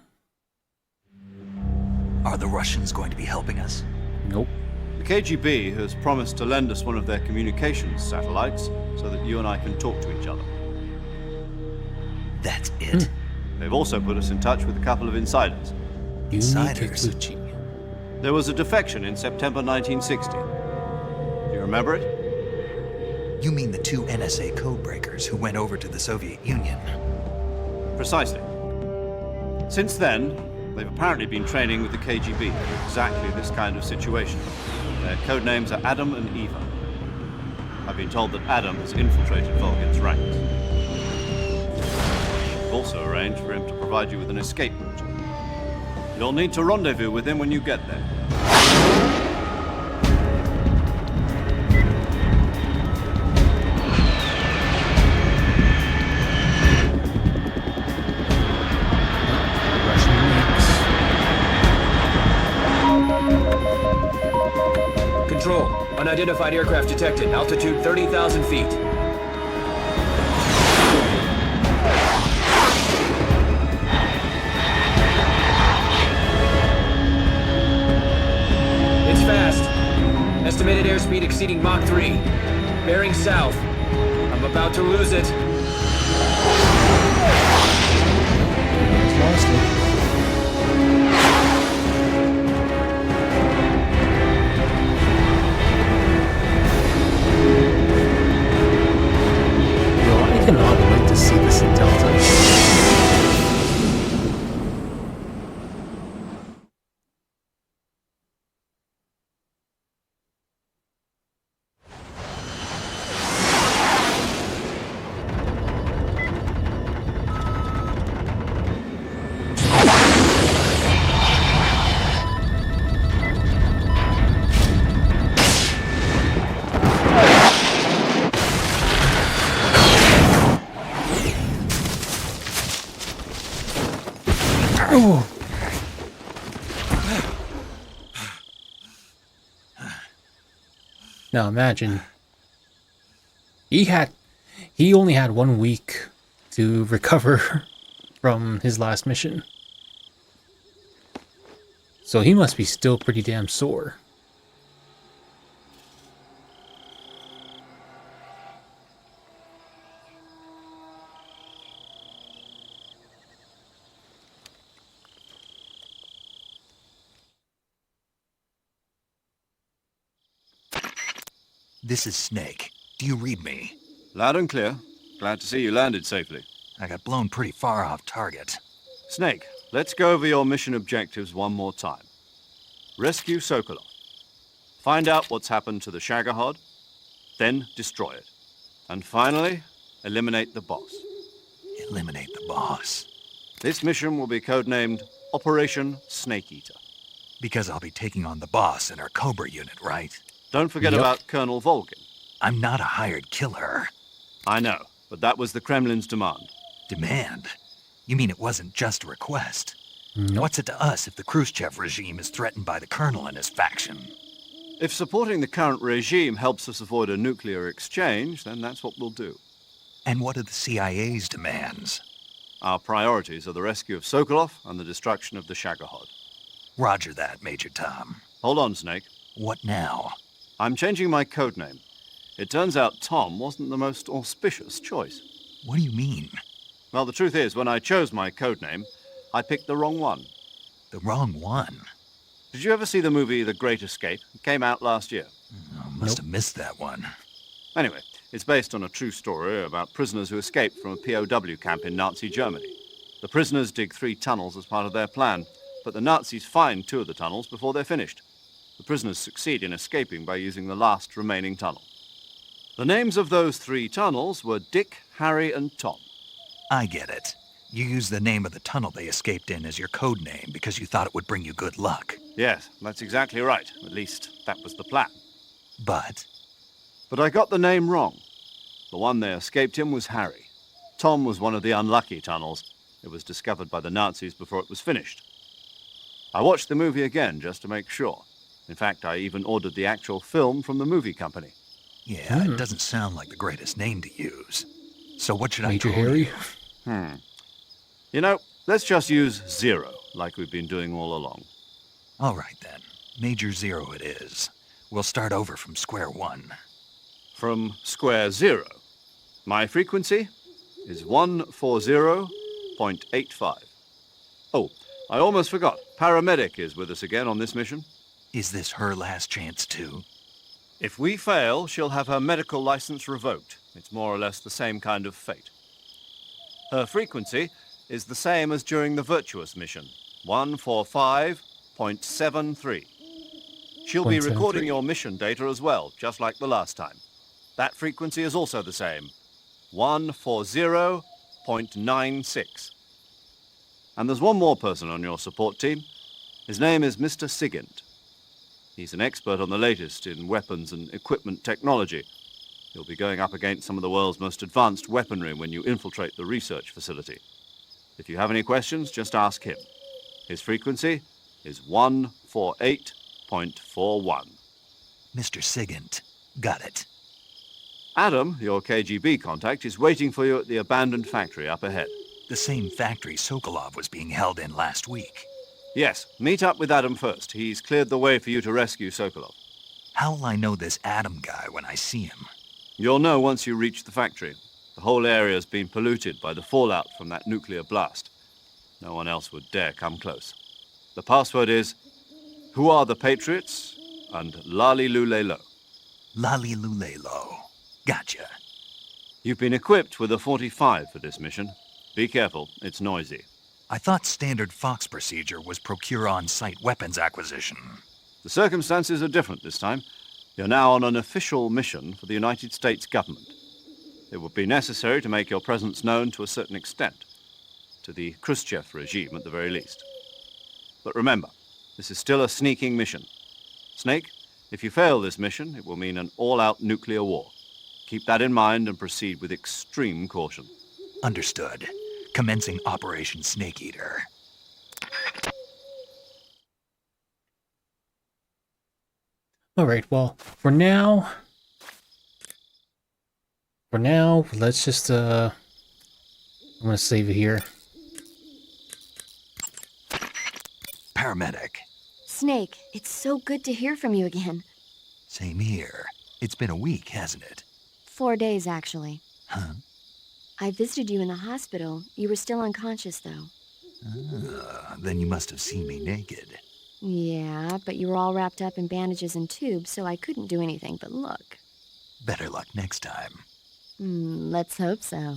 G: Are the Russians going to be helping us?
A: Nope.
D: The KGB has promised to lend us one of their communications satellites so that you and I can talk to each other.
G: That's it?
D: They've also put us in touch with a couple of insiders.
G: Insiders?
D: There was a defection in September 1960. Do you remember it?
G: You mean the 2 NSA codebreakers who went over to the Soviet Union?
D: Precisely. Since then, they've apparently been training with the KGB for exactly this kind of situation. Their code names are Adam and Eva. I've been told that Adam has infiltrated Volgin's ranks. We've also arranged for him to provide you with an escape route. You'll need to rendezvous with him when you get there.
L: Control. Unidentified aircraft detected. Altitude 30,000 feet. It's fast. Estimated airspeed exceeding Mach 3. Bearing south. I'm about to lose it.
A: Lost it. I cannot wait to see this in Delta. Now imagine, he only had 1 week to recover from his last mission. So he must be still pretty damn sore.
G: This is Snake. Do you read me?
D: Loud and clear. Glad to see you landed safely.
G: I got blown pretty far off target.
D: Snake, let's go over your mission objectives one more time. Rescue Sokolov. Find out what's happened to the Shagohod, then destroy it. And finally, eliminate the boss.
G: Eliminate the boss.
D: This mission will be codenamed Operation Snake Eater.
G: Because I'll be taking on the boss in our Cobra unit, right?
D: Don't forget about Colonel Volgin.
G: I'm not a hired killer.
D: I know, but that was the Kremlin's demand.
G: Demand? You mean it wasn't just a request?
A: Nope.
G: What's it to us if the Khrushchev regime is threatened by the Colonel and his faction?
D: If supporting the current regime helps us avoid a nuclear exchange, then that's what we'll do.
G: And what are the CIA's demands?
D: Our priorities are the rescue of Sokolov and the destruction of the Shagohod.
G: Roger that, Major Tom.
D: Hold on, Snake.
G: What now?
D: I'm changing my codename. It turns out Tom wasn't the most auspicious choice.
G: What do you mean?
D: Well, the truth is, when I chose my codename, I picked the wrong one.
G: The wrong one?
D: Did you ever see the movie The Great Escape? It came out last year.
G: Oh, must have missed that one.
D: Anyway, it's based on a true story about prisoners who escaped from a POW camp in Nazi Germany. The prisoners dig 3 tunnels as part of their plan, but the Nazis find 2 of the tunnels before they're finished. The prisoners succeed in escaping by using the last remaining tunnel. The names of those 3 tunnels were Dick, Harry, and Tom.
G: I get it. You used the name of the tunnel they escaped in as your code name because you thought it would bring you good luck.
D: Yes, that's exactly right. At least, that was the plan.
G: But
D: I got the name wrong. The one they escaped in was Harry. Tom was one of the unlucky tunnels. It was discovered by the Nazis before it was finished. I watched the movie again just to make sure. In fact, I even ordered the actual film from the movie company.
G: Yeah, it doesn't sound like the greatest name to use. So what should
A: Major
G: I call
A: Harry?
G: you?
D: You know, let's just use Zero, like we've been doing all along.
G: All right, then. Major Zero it is. We'll start over from square one.
D: From square 0. My frequency is 140.85. Oh, I almost forgot. Paramedic is with us again on this mission.
G: Is this her last chance, too?
D: If we fail, she'll have her medical license revoked. It's more or less the same kind of fate. Her frequency is the same as during the Virtuous mission, 145.73. She'll be recording your mission data as well, just like the last time. That frequency is also the same, 140.96. And there's one more person on your support team. His name is Mr. Sigint. He's an expert on the latest in weapons and equipment technology. You'll be going up against some of the world's most advanced weaponry when you infiltrate the research facility. If you have any questions, just ask him. His frequency is 148.41.
G: Mr. Sigint. Got it.
D: Adam, your KGB contact, is waiting for you at the abandoned factory up ahead.
G: The same factory Sokolov was being held in last week.
D: Yes, meet up with Adam first. He's cleared the way for you to rescue Sokolov.
G: How will I know this Adam guy when I see him?
D: You'll know once you reach the factory. The whole area's been polluted by the fallout from that nuclear blast. No one else would dare come close. The password is, "Who are the Patriots?" and "Lali Lulelo."
G: Lali Lulelo. Gotcha.
D: You've been equipped with a 45 for this mission. Be careful, it's noisy.
G: I thought standard Fox procedure was procure on-site weapons acquisition.
D: The circumstances are different this time. You're now on an official mission for the United States government. It would be necessary to make your presence known to a certain extent, to the Khrushchev regime at the very least. But remember, this is still a sneaking mission. Snake, if you fail this mission, it will mean an all-out nuclear war. Keep that in mind and proceed with extreme caution.
G: Understood. Commencing Operation Snake Eater.
A: All right, well, for now, let's just, I'm gonna save it here.
G: Paramedic.
H: Snake, it's so good to hear from you again.
G: Same here. It's been a week, hasn't it?
H: 4 days, actually.
G: Huh?
H: I visited you in the hospital. You were still unconscious, though.
G: Then you must have seen me naked.
H: Yeah, but you were all wrapped up in bandages and tubes, so I couldn't do anything but look.
G: Better luck next time.
H: Let's hope so.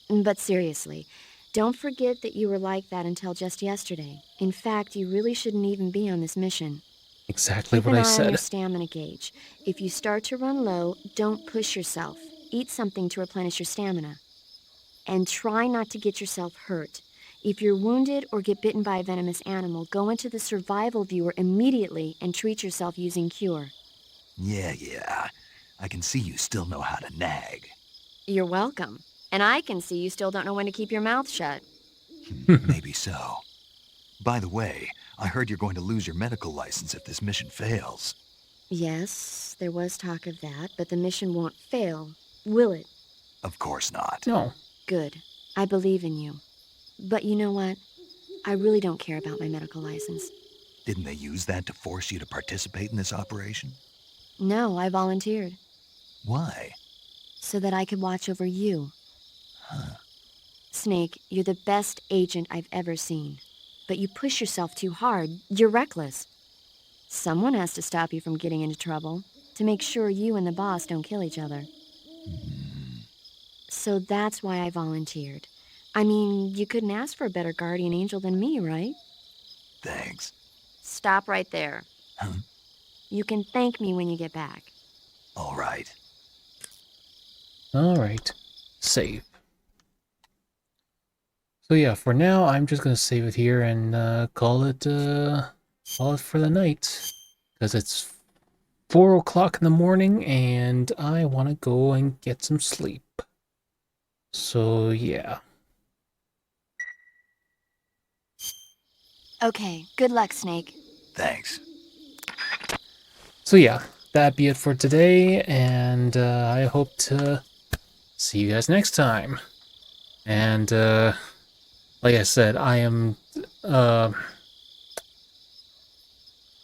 H: But seriously, don't forget that you were like that until just yesterday. In fact, you really shouldn't even be on this mission.
A: Exactly
H: Keep
A: what
H: an
A: I
H: eye on your
A: said.
H: stamina gauge. If you start to run low, don't push yourself. Eat something to replenish your stamina. And try not to get yourself hurt. If you're wounded or get bitten by a venomous animal, go into the survival viewer immediately and treat yourself using Cure.
G: Yeah. I can see you still know how to nag.
H: You're welcome. And I can see you still don't know when to keep your mouth shut.
G: Maybe so. By the way, I heard you're going to lose your medical license if this mission fails.
H: Yes, there was talk of that, but the mission won't fail, will it?
G: Of course not.
A: No.
H: Good. I believe in you. But you know what? I really don't care about my medical license.
G: Didn't they use that to force you to participate in this operation?
H: No, I volunteered.
G: Why?
H: So that I could watch over you. Snake, you're the best agent I've ever seen. But you push yourself too hard. You're reckless. Someone has to stop you from getting into trouble, to make sure you and the boss don't kill each other. So that's why I volunteered. I mean, you couldn't ask for a better guardian angel than me, right?
G: Thanks.
H: Stop right there.
G: Huh?
H: You can thank me when you get back.
G: All right.
A: Alright. Save. So yeah, for now, I'm just gonna save it here and call it for the night. Because it's 4 o'clock in the morning and I want to go and get some sleep. So yeah.
H: Okay, good luck, Snake.
G: Thanks.
A: So yeah, that'd be it for today, and I hope to see you guys next time. And like I said, I am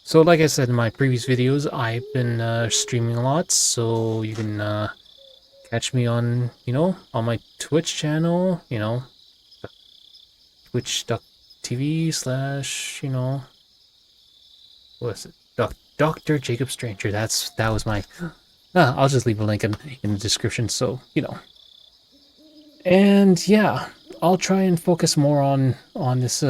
A: so like I said in my previous videos, I've been streaming a lot, so you can catch me on, on my Twitch channel, twitch.tv/, what is it? Dr. Jacob Stranger. That was my. I'll just leave a link in the description, so And yeah, I'll try and focus more on this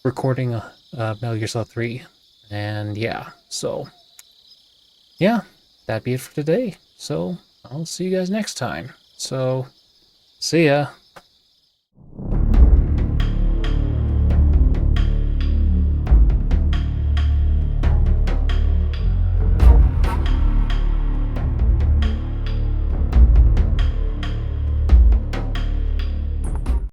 A: recording Metal Gear Solid 3, and yeah, so yeah, that'd be it for today. So I'll see you guys next time. So see ya.